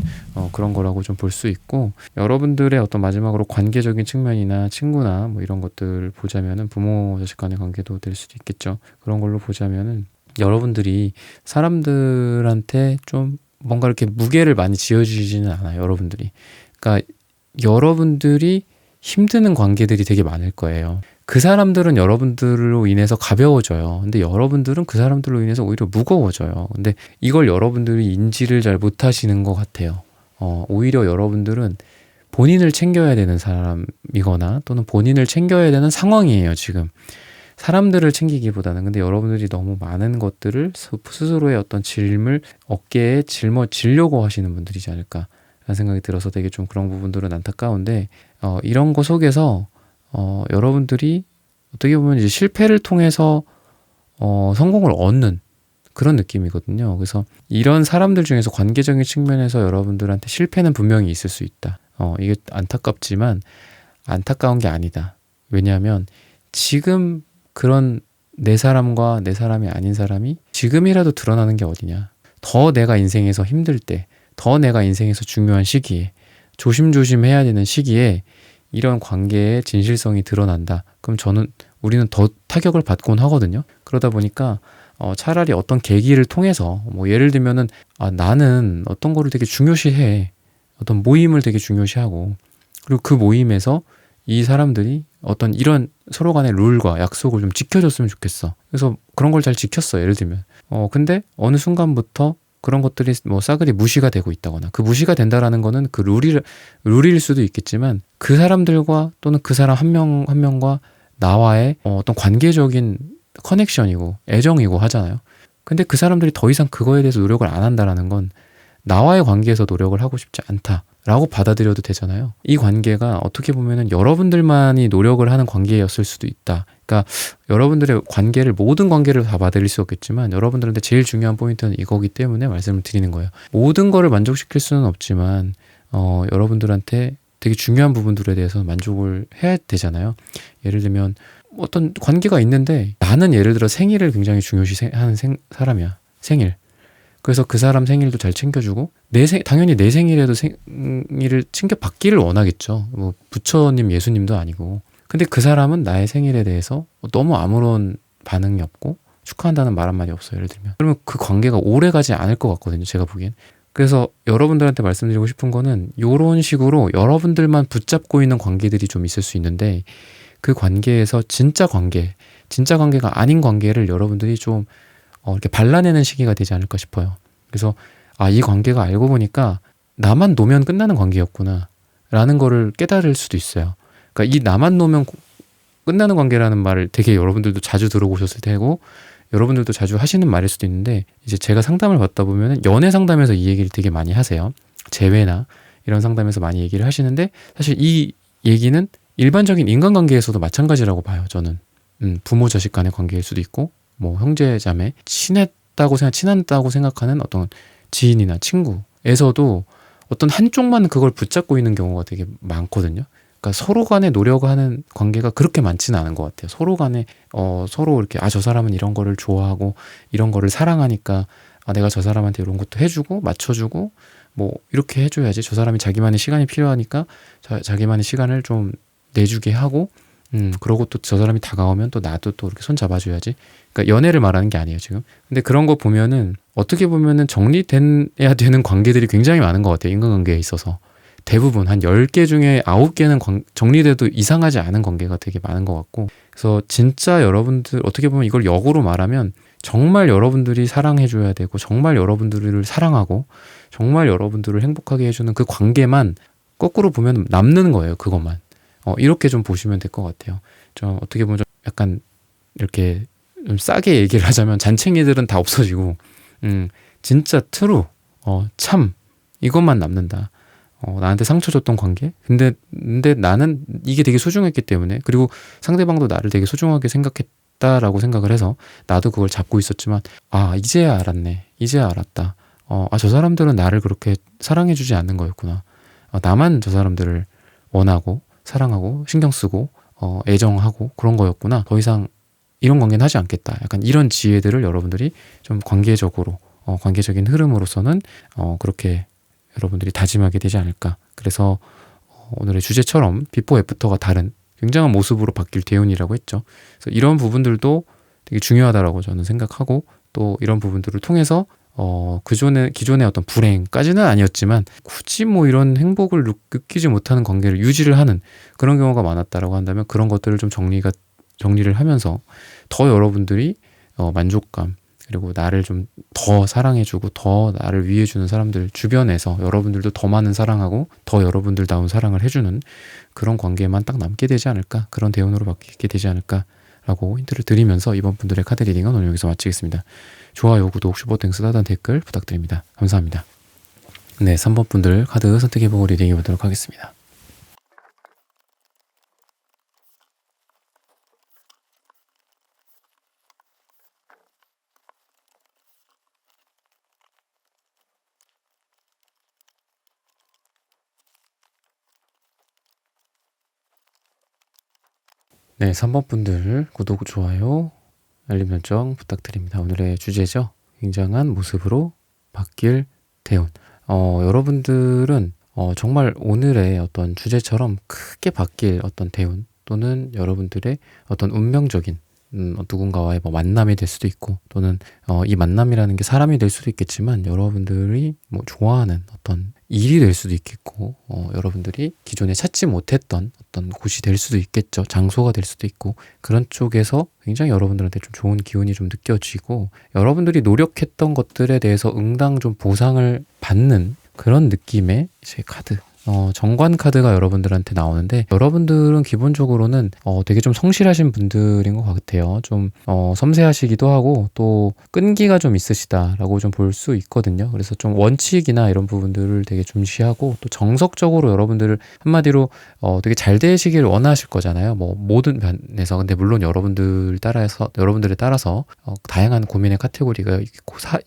그런 거라고 좀 볼 수 있고, 여러분들의 어떤 마지막으로 관계적인 측면이나 친구나 뭐 이런 것들 보자면은, 부모 자식 간의 관계도 될 수도 있겠죠. 그런 걸로 보자면은 여러분들이 사람들한테 좀 뭔가 이렇게 무게를 많이 지어주지는 않아요, 여러분들이. 그러니까 여러분들이 힘드는 관계들이 되게 많을 거예요. 그 사람들은 여러분들로 인해서 가벼워져요. 근데 여러분들은 그 사람들로 인해서 오히려 무거워져요. 근데 이걸 여러분들이 인지를 잘 못하시는 것 같아요. 오히려 여러분들은 본인을 챙겨야 되는 사람이거나, 또는 본인을 챙겨야 되는 상황이에요, 지금. 사람들을 챙기기보다는. 근데 여러분들이 너무 많은 것들을 스스로의 어떤 짐을 어깨에 지려고 하시는 분들이지 않을까 라는 생각이 들어서, 되게 좀 그런 부분들은 안타까운데, 이런 거 속에서 여러분들이 어떻게 보면 이제 실패를 통해서 성공을 얻는 그런 느낌이거든요. 그래서 이런 사람들 중에서 관계적인 측면에서 여러분들한테 실패는 분명히 있을 수 있다. 이게 안타깝지만 안타까운 게 아니다. 왜냐하면 지금 그런 내 사람과 내 사람이 아닌 사람이 지금이라도 드러나는 게 어디냐. 더 내가 인생에서 힘들 때, 더 내가 인생에서 중요한 시기에, 조심조심 해야 되는 시기에 이런 관계의 진실성이 드러난다. 그럼 우리는 더 타격을 받곤 하거든요. 그러다 보니까 차라리 어떤 계기를 통해서, 뭐 예를 들면은 나는 어떤 거를 되게 중요시해. 어떤 모임을 되게 중요시하고, 그리고 그 모임에서 이 사람들이 어떤 이런 서로 간의 룰과 약속을 좀 지켜줬으면 좋겠어. 그래서 그런 걸 잘 지켰어. 예를 들면. 근데 어느 순간부터 그런 것들이 뭐 싸그리 무시가 되고 있다거나, 그 무시가 된다라는 거는 그 룰일 수도 있겠지만 그 사람들과 또는 그 사람 한 명 한 명과 나와의 어떤 관계적인 커넥션이고 애정이고 하잖아요. 근데 그 사람들이 더 이상 그거에 대해서 노력을 안 한다라는 건 나와의 관계에서 노력을 하고 싶지 않다라고 받아들여도 되잖아요. 이 관계가 어떻게 보면은 여러분들만이 노력을 하는 관계였을 수도 있다. 그러니까 여러분들의 관계를, 모든 관계를 다 받아들일 수 없겠지만 여러분들한테 제일 중요한 포인트는 이거기 때문에 말씀을 드리는 거예요. 모든 거를 만족시킬 수는 없지만 여러분들한테 되게 중요한 부분들에 대해서 만족을 해야 되잖아요. 예를 들면 어떤 관계가 있는데 나는 예를 들어 생일을 굉장히 중요시 하는 사람이야. 생일. 그래서 그 사람 생일도 잘 챙겨주고 당연히 내 생일에도 생일을 챙겨받기를 원하겠죠. 뭐 부처님 예수님도 아니고. 근데 그 사람은 나의 생일에 대해서 너무 아무런 반응이 없고 축하한다는 말 한마디 없어요. 예를 들면. 그러면 그 관계가 오래 가지 않을 것 같거든요. 제가 보기엔. 그래서 여러분들한테 말씀드리고 싶은 거는 이런 식으로 여러분들만 붙잡고 있는 관계들이 좀 있을 수 있는데, 그 관계에서 진짜 관계가 아닌 관계를 여러분들이 좀 이렇게 발라내는 시기가 되지 않을까 싶어요. 그래서 이 관계가 알고 보니까 나만 놓으면 끝나는 관계였구나 라는 거를 깨달을 수도 있어요. 그러니까 이 나만 놓으면 끝나는 관계라는 말을 되게 여러분들도 자주 들어보셨을 테고 여러분들도 자주 하시는 말일 수도 있는데, 이제 제가 상담을 받다 보면 연애 상담에서 이 얘기를 되게 많이 하세요. 재회나 이런 상담에서 많이 얘기를 하시는데, 사실 이 얘기는 일반적인 인간관계에서도 마찬가지라고 봐요. 저는 부모 자식 간의 관계일 수도 있고, 뭐 형제 자매 친하다고 생각하는 어떤 지인이나 친구에서도 어떤 한쪽만 그걸 붙잡고 있는 경우가 되게 많거든요. 그러니까 서로 간에 노력하는 관계가 그렇게 많지는 않은 것 같아요. 서로 간에 서로 이렇게 저 사람은 이런 거를 좋아하고 이런 거를 사랑하니까 내가 저 사람한테 이런 것도 해주고 맞춰주고 뭐 이렇게 해줘야지, 저 사람이 자기만의 시간이 필요하니까 자기만의 시간을 좀 내주게 하고 그러고 또 저 사람이 다가오면 또 나도 또 이렇게 손 잡아줘야지. 그러니까 연애를 말하는 게 아니에요 지금. 근데 그런 거 보면은 어떻게 보면은 정리돼야 되는 관계들이 굉장히 많은 것 같아요. 인간관계에 있어서 대부분 한 10개 중에 9개는 정리돼도 이상하지 않은 관계가 되게 많은 것 같고, 그래서 진짜 여러분들 어떻게 보면 이걸 역으로 말하면 정말 여러분들이 사랑해줘야 되고 정말 여러분들을 사랑하고 정말 여러분들을 행복하게 해주는 그 관계만 거꾸로 보면 남는 거예요. 그것만. 이렇게 좀 보시면 될 것 같아요. 좀 어떻게 보면 좀 약간 이렇게 좀 싸게 얘기를 하자면 잔챙이들은 다 없어지고 진짜 트루 참 이것만 남는다. 나한테 상처 줬던 관계? 근데 나는 이게 되게 소중했기 때문에, 그리고 상대방도 나를 되게 소중하게 생각했다라고 생각을 해서 나도 그걸 잡고 있었지만 이제야 알았네. 이제야 알았다. 저 사람들은 나를 그렇게 사랑해주지 않는 거였구나. 나만 저 사람들을 원하고 사랑하고 신경 쓰고 애정하고 그런 거였구나. 더 이상 이런 관계는 하지 않겠다. 약간 이런 지혜들을 여러분들이 좀 관계적으로 관계적인 흐름으로서는 그렇게 여러분들이 다짐하게 되지 않을까. 그래서 오늘의 주제처럼 비포 애프터가 다른 굉장한 모습으로 바뀔 대운이라고 했죠. 그래서 이런 부분들도 되게 중요하다라고 저는 생각하고, 또 이런 부분들을 통해서 기존의 어떤 불행까지는 아니었지만 굳이 뭐 이런 행복을 느끼지 못하는 관계를 유지를 하는 그런 경우가 많았다라고 한다면, 그런 것들을 좀 정리를 하면서 더 여러분들이 만족감, 그리고 나를 좀 더 사랑해주고 더 나를 위해주는 사람들 주변에서 여러분들도 더 많은 사랑하고 더 여러분들다운 사랑을 해주는 그런 관계만 딱 남게 되지 않을까, 그런 대운으로 바뀌게 되지 않을까라고 힌트를 드리면서 이번 분들의 카드 리딩은 오늘 여기서 마치겠습니다. 좋아요, 구독, 슈퍼땡 쓰다단 댓글 부탁드립니다. 감사합니다. 네, 3번 분들 카드 선택해보고 리딩해보도록 하겠습니다. 네, 3번 분들 구독, 좋아요, 알림 설정 부탁드립니다. 오늘의 주제죠. 굉장한 모습으로 바뀔 대운. 여러분들은 정말 오늘의 어떤 주제처럼 크게 바뀔 어떤 대운, 또는 여러분들의 어떤 운명적인 누군가와의 뭐 만남이 될 수도 있고, 또는 이 만남이라는 게 사람이 될 수도 있겠지만 여러분들이 뭐 좋아하는 어떤 일이 될 수도 있겠고, 여러분들이 기존에 찾지 못했던 어떤 곳이 될 수도 있겠죠. 장소가 될 수도 있고, 그런 쪽에서 굉장히 여러분들한테 좀 좋은 기운이 좀 느껴지고, 여러분들이 노력했던 것들에 대해서 응당 좀 보상을 받는 그런 느낌의 제 카드. 정관 카드가 여러분들한테 나오는데, 여러분들은 기본적으로는 되게 좀 성실하신 분들인 것 같아요. 좀 섬세하시기도 하고 또 끈기가 좀 있으시다라고 좀 볼 수 있거든요. 그래서 좀 원칙이나 이런 부분들을 되게 중시하고, 또 정석적으로 여러분들을 한마디로 되게 잘 되시길 원하실 거잖아요. 뭐 모든 면에서. 근데 물론 여러분들에 따라서 다양한 고민의 카테고리가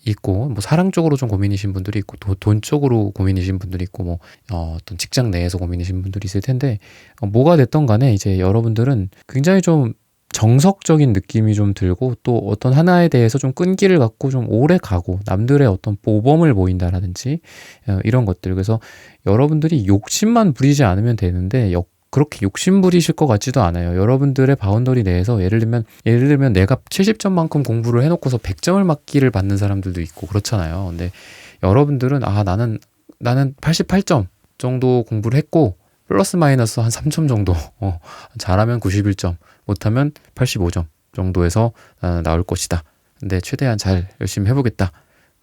있고, 뭐 사랑 쪽으로 좀 고민이신 분들이 있고, 또 돈 쪽으로 고민이신 분들이 있고, 뭐 어떤 직장 내에서 고민이신 분들이 있을 텐데, 뭐가 됐던 간에 이제 여러분들은 굉장히 좀 정석적인 느낌이 좀 들고, 또 어떤 하나에 대해서 좀 끈기를 갖고 좀 오래 가고, 남들의 어떤 모범을 보인다라든지 이런 것들. 그래서 여러분들이 욕심만 부리지 않으면 되는데, 그렇게 욕심 부리실 것 같지도 않아요. 여러분들의 바운더리 내에서 예를 들면 내가 70점만큼 공부를 해놓고서 100점을 맞기를 받는 사람들도 있고 그렇잖아요. 근데 여러분들은 나는 88점 정도 공부를 했고, 플러스 마이너스 한 3점 정도, 잘하면 91점, 못하면 85점 정도에서 나올 것이다. 근데 최대한 잘 열심히 해보겠다.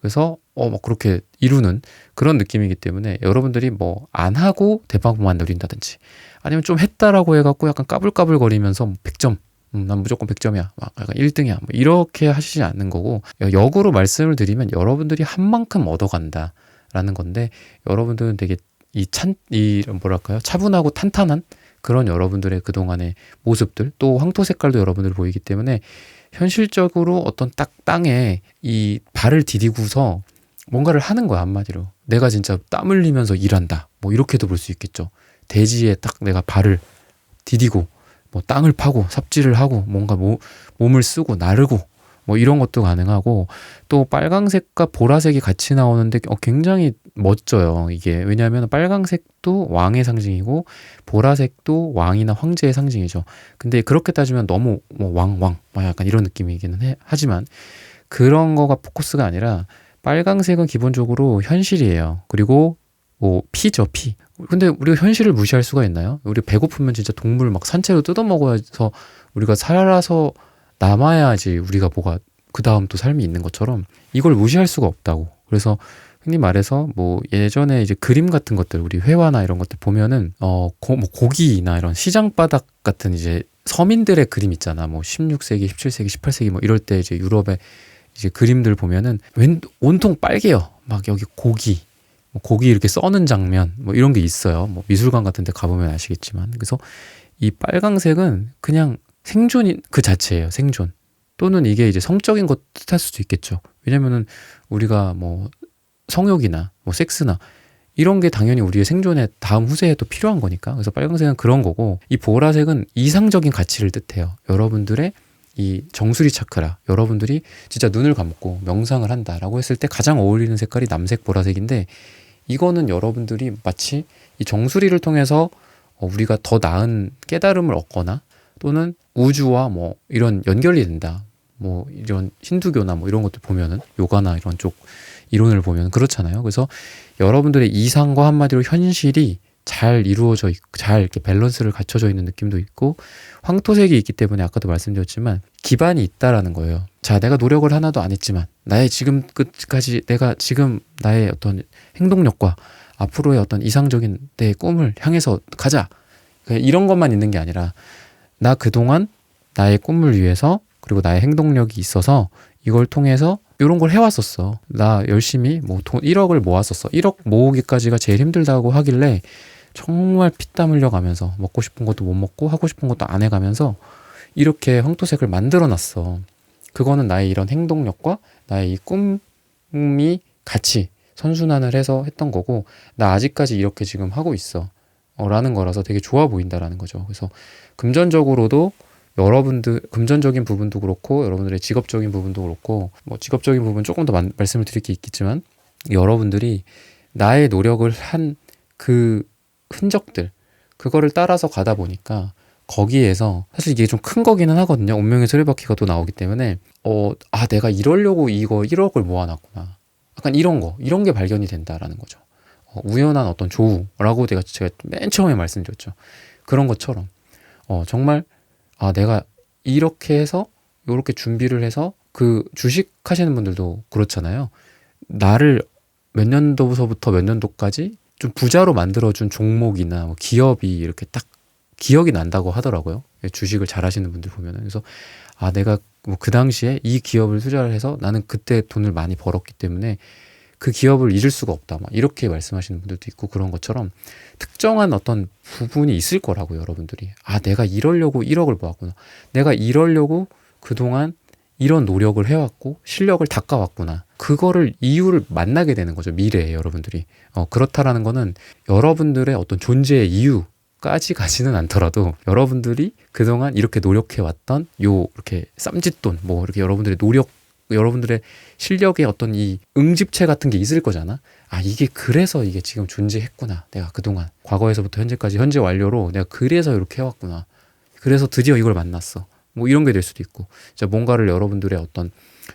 그래서 막 그렇게 이루는 그런 느낌이기 때문에, 여러분들이 뭐 안 하고 대박만 노린다든지, 아니면 좀 했다라고 해갖고 약간 까불까불거리면서 100점, 난 무조건 100점이야, 막 약간 1등이야, 뭐 이렇게 하시지 않는 거고, 역으로 말씀을 드리면 여러분들이 한 만큼 얻어간다 라는 건데, 여러분들은 되게 뭐랄까요, 차분하고 탄탄한 그런 여러분들의 그동안의 모습들, 또 황토 색깔도 여러분들 보이기 때문에, 현실적으로 어떤 딱 땅에 이 발을 디디고서 뭔가를 하는 거야. 한마디로 내가 진짜 땀 흘리면서 일한다, 뭐 이렇게도 볼 수 있겠죠. 대지에 딱 내가 발을 디디고 뭐 땅을 파고 삽질을 하고 뭔가 몸을 쓰고 나르고 뭐 이런 것도 가능하고, 또 빨강색과 보라색이 같이 나오는데 굉장히 멋져요. 이게 왜냐하면 빨강색도 왕의 상징이고 보라색도 왕이나 황제의 상징이죠. 근데 그렇게 따지면 너무 뭐 막 약간 이런 느낌이기는 하지만, 그런 거가 포커스가 아니라 빨강색은 기본적으로 현실이에요. 그리고 뭐 피죠, 피. 근데 우리가 현실을 무시할 수가 있나요? 우리 배고프면 진짜 동물 막 산채로 뜯어 먹어서 우리가 살아서 남아야지 우리가 뭐가 그 다음 또 삶이 있는 것처럼, 이걸 무시할 수가 없다고. 그래서 흔히 말해서 뭐 예전에 이제 그림 같은 것들, 우리 회화나 이런 것들 보면은 뭐 고기나 이런 시장바닥 같은 이제 서민들의 그림 있잖아. 뭐 16세기, 17세기, 18세기 뭐 이럴 때 이제 유럽의 이제 그림들 보면은 온통 빨개요. 막 여기 고기 이렇게 써는 장면 뭐 이런 게 있어요. 뭐 미술관 같은 데 가보면 아시겠지만. 그래서 이 빨강색은 그냥 생존인 그 자체예요. 생존. 또는 이게 이제 성적인 것 뜻할 수도 있겠죠. 왜냐면은 우리가 뭐 성욕이나 뭐 섹스나 이런 게 당연히 우리의 생존에 다음 후세에 또 필요한 거니까. 그래서 빨강색은 그런 거고, 이 보라색은 이상적인 가치를 뜻해요. 여러분들의 이 정수리 차크라, 여러분들이 진짜 눈을 감고 명상을 한다라고 했을 때 가장 어울리는 색깔이 남색 보라색인데, 이거는 여러분들이 마치 이 정수리를 통해서 우리가 더 나은 깨달음을 얻거나, 또는 우주와 뭐 이런 연결이 된다, 뭐 이런 힌두교나 뭐 이런 것들 보면은, 요가나 이런 쪽 이론을 보면 그렇잖아요. 그래서 여러분들의 이상과 한마디로 현실이 잘 이루어져 있고 잘 이렇게 밸런스를 갖춰져 있는 느낌도 있고, 황토색이 있기 때문에 아까도 말씀드렸지만 기반이 있다라는 거예요. 자, 내가 노력을 하나도 안 했지만 나의 지금 끝까지 내가 지금 나의 어떤 행동력과 앞으로의 어떤 이상적인 내 꿈을 향해서 가자, 이런 것만 있는 게 아니라 나 그동안 나의 꿈을 위해서, 그리고 나의 행동력이 있어서 이걸 통해서 이런 걸 해왔었어. 나 열심히 뭐 돈 1억을 모았었어. 1억 모으기까지가 제일 힘들다고 하길래 정말 피땀 흘려가면서 먹고 싶은 것도 못 먹고 하고 싶은 것도 안 해가면서 이렇게 황토색을 만들어놨어. 그거는 나의 이런 행동력과 나의 이 꿈이 같이 선순환을 해서 했던 거고, 나 아직까지 이렇게 지금 하고 있어 라는 거라서 되게 좋아 보인다라는 거죠. 그래서 금전적으로도 금전적인 부분도 그렇고, 여러분들의 직업적인 부분도 그렇고, 뭐 직업적인 부분 조금 더 말씀을 드릴 게 있겠지만, 여러분들이 나의 노력을 한 그 흔적들, 그거를 따라서 가다 보니까 거기에서 사실 이게 좀 큰 거기는 하거든요. 운명의 수레바퀴가 또 나오기 때문에 내가 이러려고 이거 1억을 모아놨구나, 약간 이런 게 발견이 된다라는 거죠. 우연한 어떤 조우라고 제가 맨 처음에 말씀드렸죠. 그런 것처럼 정말 내가 이렇게 해서 이렇게 준비를 해서 그 주식 하시는 분들도 그렇잖아요. 나를 몇 년도서부터 몇 년도까지 좀 부자로 만들어준 종목이나 뭐 기업이 이렇게 딱 기억이 난다고 하더라고요. 주식을 잘 하시는 분들 보면은. 그래서 내가 뭐 그 당시에 이 기업을 투자를 해서 나는 그때 돈을 많이 벌었기 때문에 그 기업을 잊을 수가 없다. 막 이렇게 말씀하시는 분들도 있고, 그런 것처럼 특정한 어떤 부분이 있을 거라고요, 여러분들이. 내가 이러려고 1억을 모았구나. 내가 이러려고 그동안 이런 노력을 해왔고 실력을 닦아왔구나. 그거를 이유를 만나게 되는 거죠, 미래에 여러분들이. 그렇다라는 거는 여러분들의 어떤 존재의 이유까지 가지는 않더라도 여러분들이 그동안 이렇게 노력해왔던 이렇게 쌈짓돈, 뭐 이렇게 여러분들의 노력, 여러분들의 실력의 어떤 이 응집체 같은 게 있을 거잖아. 이게 그래서 이게 지금 존재했구나. 내가 그동안 과거에서부터 현재까지 현재 완료로 내가 그래서 이렇게 해왔구나. 그래서 드디어 이걸 만났어. 뭐 이런 게 될 수도 있고, 진짜 뭔가를 여러분들의 어떤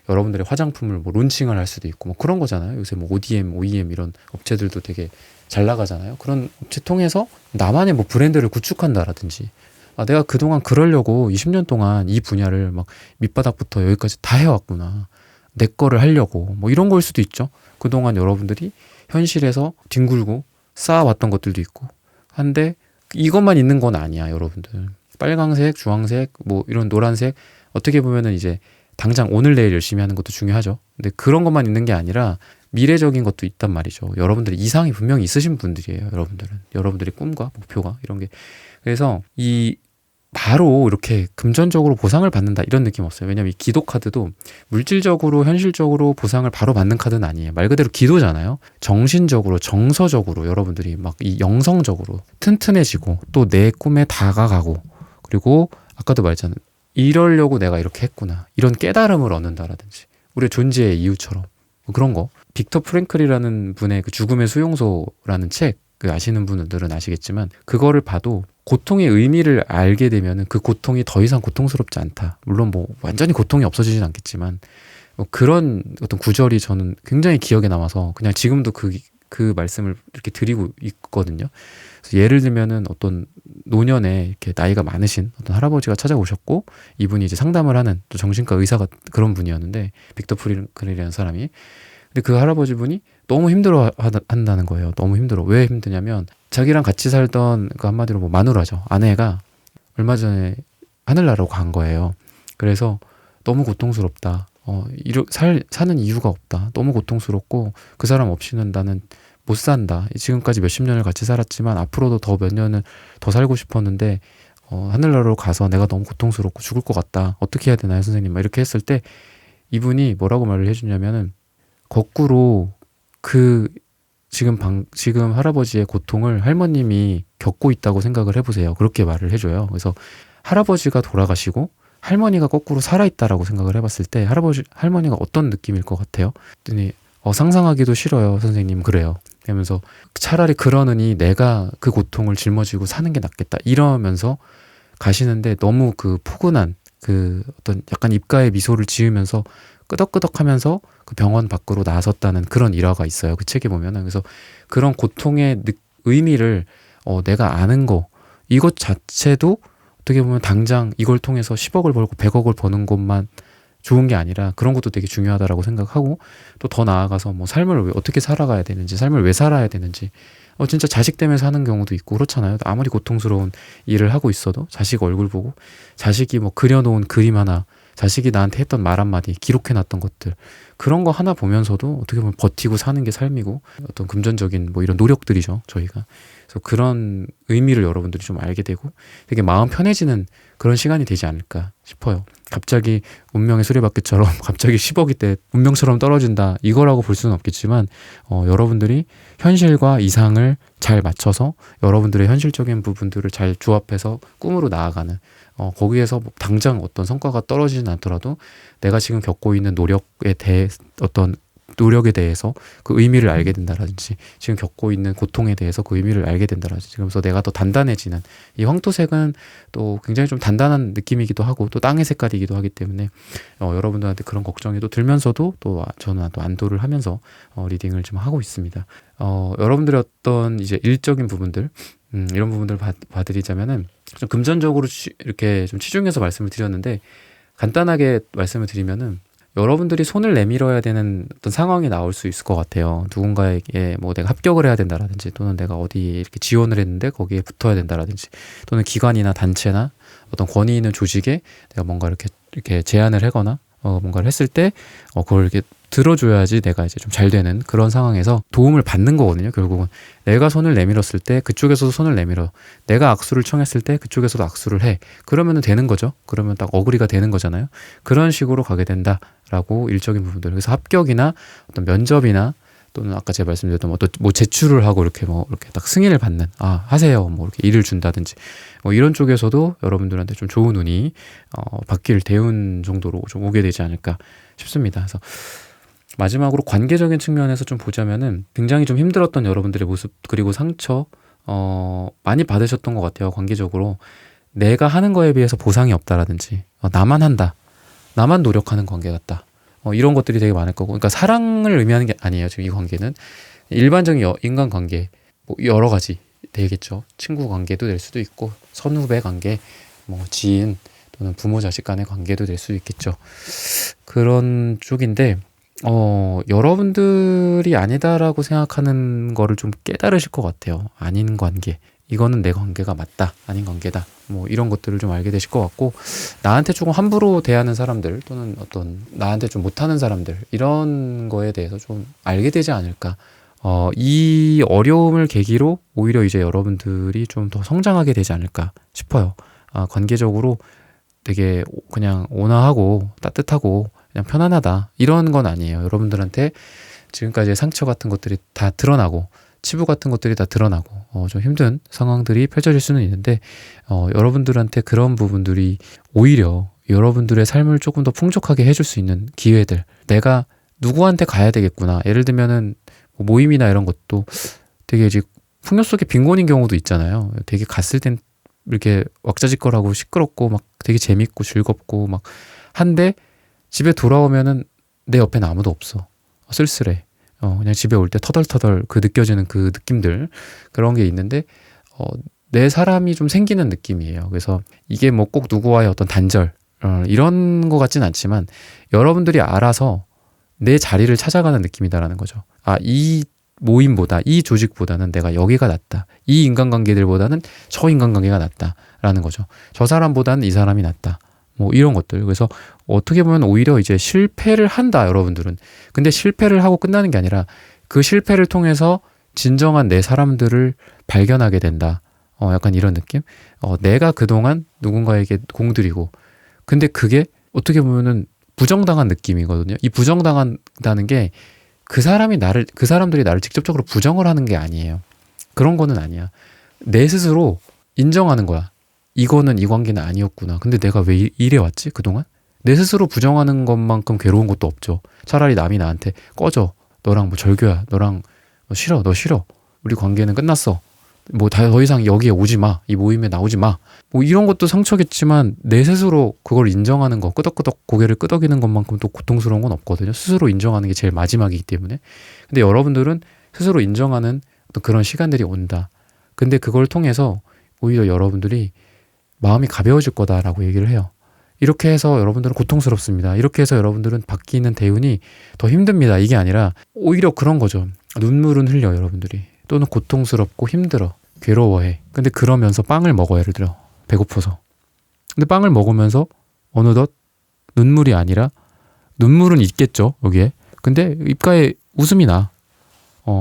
여러분들의 화장품을 뭐 론칭을 할 수도 있고, 뭐 그런 거잖아요. 요새 뭐 ODM, OEM 이런 업체들도 되게 잘 나가잖아요. 그런 업체 통해서 나만의 뭐 브랜드를 구축한다라든지, 내가 그동안 그러려고 20년 동안 이 분야를 막 밑바닥부터 여기까지 다 해왔구나. 내 거를 하려고. 뭐 이런 걸 수도 있죠. 그동안 여러분들이 현실에서 뒹굴고 쌓아왔던 것들도 있고. 한데 이것만 있는 건 아니야, 여러분들. 빨강색, 주황색, 뭐 이런 노란색, 어떻게 보면은 이제 당장 오늘 내일 열심히 하는 것도 중요하죠. 근데 그런 것만 있는 게 아니라 미래적인 것도 있단 말이죠. 여러분들이 이상이 분명히 있으신 분들이에요. 여러분들은. 여러분들의 꿈과 목표가 이런 게. 그래서 바로 이렇게 금전적으로 보상을 받는다 이런 느낌 없어요. 왜냐면 이 기도 카드도 물질적으로 현실적으로 보상을 바로 받는 카드는 아니에요. 말 그대로 기도잖아요. 정신적으로, 정서적으로 여러분들이 막 이 영성적으로 튼튼해지고 또 내 꿈에 다가가고, 그리고 아까도 말했잖아요. 이러려고 내가 이렇게 했구나. 이런 깨달음을 얻는다라든지, 우리의 존재의 이유처럼 뭐 그런 거. 빅터 프랭클이라는 분의 그 죽음의 수용소라는 책, 아시는 분들은 아시겠지만, 그거를 봐도 고통의 의미를 알게 되면 그 고통이 더 이상 고통스럽지 않다. 물론 뭐 완전히 고통이 없어지진 않겠지만, 뭐 그런 어떤 구절이 저는 굉장히 기억에 남아서 그냥 지금도 그 말씀을 이렇게 드리고 있거든요. 그래서 예를 들면은 어떤 노년에 이렇게 나이가 많으신 어떤 할아버지가 찾아오셨고, 이분이 이제 상담을 하는 또 정신과 의사가 그런 분이었는데, 빅터 프랭클이라는 사람이. 근데 그 할아버지 분이 너무 힘들어 한다는 거예요. 너무 힘들어. 왜 힘드냐면 자기랑 같이 살던 그 한마디로 뭐 마누라죠. 아내가 얼마 전에 하늘나라로 간 거예요. 그래서 너무 고통스럽다. 사는 이유가 없다. 너무 고통스럽고 그 사람 없이는 나는 못 산다. 지금까지 몇십 년을 같이 살았지만 앞으로도 더 몇 년을 더 살고 싶었는데 하늘나라로 가서 내가 너무 고통스럽고 죽을 것 같다. 어떻게 해야 되나요, 선생님? 막 이렇게 했을 때 이분이 뭐라고 말을 해주냐면은, 거꾸로 지금 할아버지의 고통을 할머님이 겪고 있다고 생각을 해보세요. 그렇게 말을 해줘요. 그래서 할아버지가 돌아가시고 할머니가 거꾸로 살아있다라고 생각을 해봤을 때 할머니가 어떤 느낌일 것 같아요? 그랬더니 상상하기도 싫어요, 선생님. 그래요. 그러면서 차라리 그러느니 내가 그 고통을 짊어지고 사는 게 낫겠다 이러면서 가시는데, 너무 그 포근한 그 어떤 약간 입가에 미소를 지으면서 끄덕끄덕하면서 그 병원 밖으로 나섰다는 그런 일화가 있어요, 그 책에 보면은. 그래서 그런 고통의 의미를 내가 아는 거, 이것 자체도 어떻게 보면 당장 이걸 통해서 10억을 벌고 100억을 버는 것만 좋은 게 아니라 그런 것도 되게 중요하다라고 생각하고, 또 더 나아가서 뭐 삶을 어떻게 살아가야 되는지, 삶을 왜 살아야 되는지, 진짜 자식 때문에 사는 경우도 있고 그렇잖아요. 아무리 고통스러운 일을 하고 있어도 자식 얼굴 보고, 자식이 뭐 그려놓은 그림 하나, 자식이 나한테 했던 말 한마디, 기록해놨던 것들, 그런 거 하나 보면서도 어떻게 보면 버티고 사는 게 삶이고 어떤 금전적인 뭐 이런 노력들이죠, 저희가. 그래서 그런 의미를 여러분들이 좀 알게 되고 되게 마음 편해지는 그런 시간이 되지 않을까 싶어요. 갑자기 운명의 수레바퀴처럼 갑자기 10억이 때 운명처럼 떨어진다 이거라고 볼 수는 없겠지만, 여러분들이 현실과 이상을 잘 맞춰서 여러분들의 현실적인 부분들을 잘 조합해서 꿈으로 나아가는, 거기에서 뭐 당장 어떤 성과가 떨어지진 않더라도 내가 지금 겪고 있는 노력에 대해 어떤 노력에 대해서 그 의미를 알게 된다라든지 지금 겪고 있는 고통에 대해서 그 의미를 알게 된다라든지 그러면서 내가 더 단단해지는 이 황토색은 또 굉장히 좀 단단한 느낌이기도 하고 또 땅의 색깔이기도 하기 때문에 여러분들한테 그런 걱정이 또 들면서도 또 저는 또 안도를 하면서 리딩을 좀 하고 있습니다. 여러분들의 어떤 이제 일적인 부분들 이런 부분들을 봐드리자면은 좀 금전적으로 이렇게 좀 치중해서 말씀을 드렸는데 간단하게 말씀을 드리면은 여러분들이 손을 내밀어야 되는 어떤 상황이 나올 수 있을 것 같아요. 누군가에게 뭐 내가 합격을 해야 된다라든지 또는 내가 어디에 이렇게 지원을 했는데 거기에 붙어야 된다라든지 또는 기관이나 단체나 어떤 권위 있는 조직에 내가 뭔가 이렇게 제안을 하거나 뭔가를 했을 때 그걸 이렇게 들어줘야지 내가 이제 좀 잘 되는 그런 상황에서 도움을 받는 거거든요. 결국은 내가 손을 내밀었을 때 그쪽에서도 손을 내밀어. 내가 악수를 청했을 때 그쪽에서도 악수를 해. 그러면은 되는 거죠. 그러면 딱 어그리가 되는 거잖아요. 그런 식으로 가게 된다라고 일적인 부분들. 그래서 합격이나 어떤 면접이나 또는 아까 제가 말씀드렸던 뭐 제출을 하고 이렇게 딱 승인을 받는 하세요 뭐 이렇게 일을 준다든지 뭐 이런 쪽에서도 여러분들한테 좀 좋은 운이 바뀔 대운 정도로 좀 오게 되지 않을까 싶습니다. 그래서 마지막으로 관계적인 측면에서 좀 보자면은 굉장히 좀 힘들었던 여러분들의 모습 그리고 상처 많이 받으셨던 것 같아요. 관계적으로 내가 하는 거에 비해서 보상이 없다라든지 나만 한다 나만 노력하는 관계 같다 이런 것들이 되게 많을 거고 그러니까 사랑을 의미하는 게 아니에요. 지금 이 관계는 일반적인 인간관계 뭐 여러 가지 되겠죠. 친구 관계도 될 수도 있고 선후배 관계 뭐 지인 또는 부모 자식 간의 관계도 될 수도 있겠죠. 그런 쪽인데 여러분들이 아니다라고 생각하는 거를 좀 깨달으실 것 같아요. 아닌 관계. 이거는 내 관계가 맞다. 아닌 관계다. 뭐 이런 것들을 좀 알게 되실 것 같고 나한테 조금 함부로 대하는 사람들 또는 어떤 나한테 좀 못하는 사람들 이런 거에 대해서 좀 알게 되지 않을까. 이 어려움을 계기로 오히려 이제 여러분들이 좀 더 성장하게 되지 않을까 싶어요. 관계적으로 되게 그냥 온화하고 따뜻하고 그냥 편안하다 이런 건 아니에요. 여러분들한테 지금까지의 상처 같은 것들이 다 드러나고 치부 같은 것들이 다 드러나고 좀 힘든 상황들이 펼쳐질 수는 있는데 여러분들한테 그런 부분들이 오히려 여러분들의 삶을 조금 더 풍족하게 해줄 수 있는 기회들 내가 누구한테 가야 되겠구나. 예를 들면은 뭐 모임이나 이런 것도 되게 이제 풍요 속의 빈곤인 경우도 있잖아요. 되게 갔을 땐 이렇게 왁자지껄하고 시끄럽고 막 되게 재밌고 즐겁고 막 한데 집에 돌아오면은 내 옆에는 아무도 없어. 쓸쓸해. 그냥 집에 올 때 터덜터덜 그 느껴지는 그 느낌들 그런 게 있는데 내 사람이 좀 생기는 느낌이에요. 그래서 이게 뭐 꼭 누구와의 어떤 단절 이런 거 같진 않지만 여러분들이 알아서 내 자리를 찾아가는 느낌이다라는 거죠. 이 모임보다 이 조직보다는 내가 여기가 낫다. 이 인간관계들보다는 저 인간관계가 낫다라는 거죠. 저 사람보다는 이 사람이 낫다. 뭐 이런 것들. 그래서 어떻게 보면 오히려 이제 실패를 한다 여러분들은. 근데 실패를 하고 끝나는 게 아니라 그 실패를 통해서 진정한 내 사람들을 발견하게 된다. 약간 이런 느낌? 내가 그동안 누군가에게 공들이고 근데 그게 어떻게 보면은 부정당한 느낌이거든요. 이 부정당한다는 게 그 사람들이 나를 직접적으로 부정을 하는 게 아니에요. 그런 거는 아니야. 내 스스로 인정하는 거야. 이거는 이 관계는 아니었구나. 근데 내가 왜 이래 왔지 그동안? 내 스스로 부정하는 것만큼 괴로운 것도 없죠. 차라리 남이 나한테 꺼져. 너랑 뭐 절교야. 너랑 싫어. 너 싫어. 우리 관계는 끝났어. 뭐 더 이상 여기에 오지 마. 이 모임에 나오지 마. 뭐 이런 것도 상처겠지만 내 스스로 그걸 인정하는 거 끄덕끄덕 고개를 끄덕이는 것만큼 또 고통스러운 건 없거든요. 스스로 인정하는 게 제일 마지막이기 때문에. 근데 여러분들은 스스로 인정하는 어떤 그런 시간들이 온다. 근데 그걸 통해서 오히려 여러분들이 마음이 가벼워질 거다라고 얘기를 해요. 이렇게 해서 여러분들은 고통스럽습니다. 이렇게 해서 여러분들은 바뀌는 대운이 더 힘듭니다. 이게 아니라 오히려 그런 거죠. 눈물은 흘려 여러분들이. 또는 고통스럽고 힘들어. 괴로워해. 근데 그러면서 빵을 먹어 예를 들어. 배고파서. 근데 빵을 먹으면서 어느덧 눈물이 아니라 눈물은 있겠죠. 여기에. 근데 입가에 웃음이 나.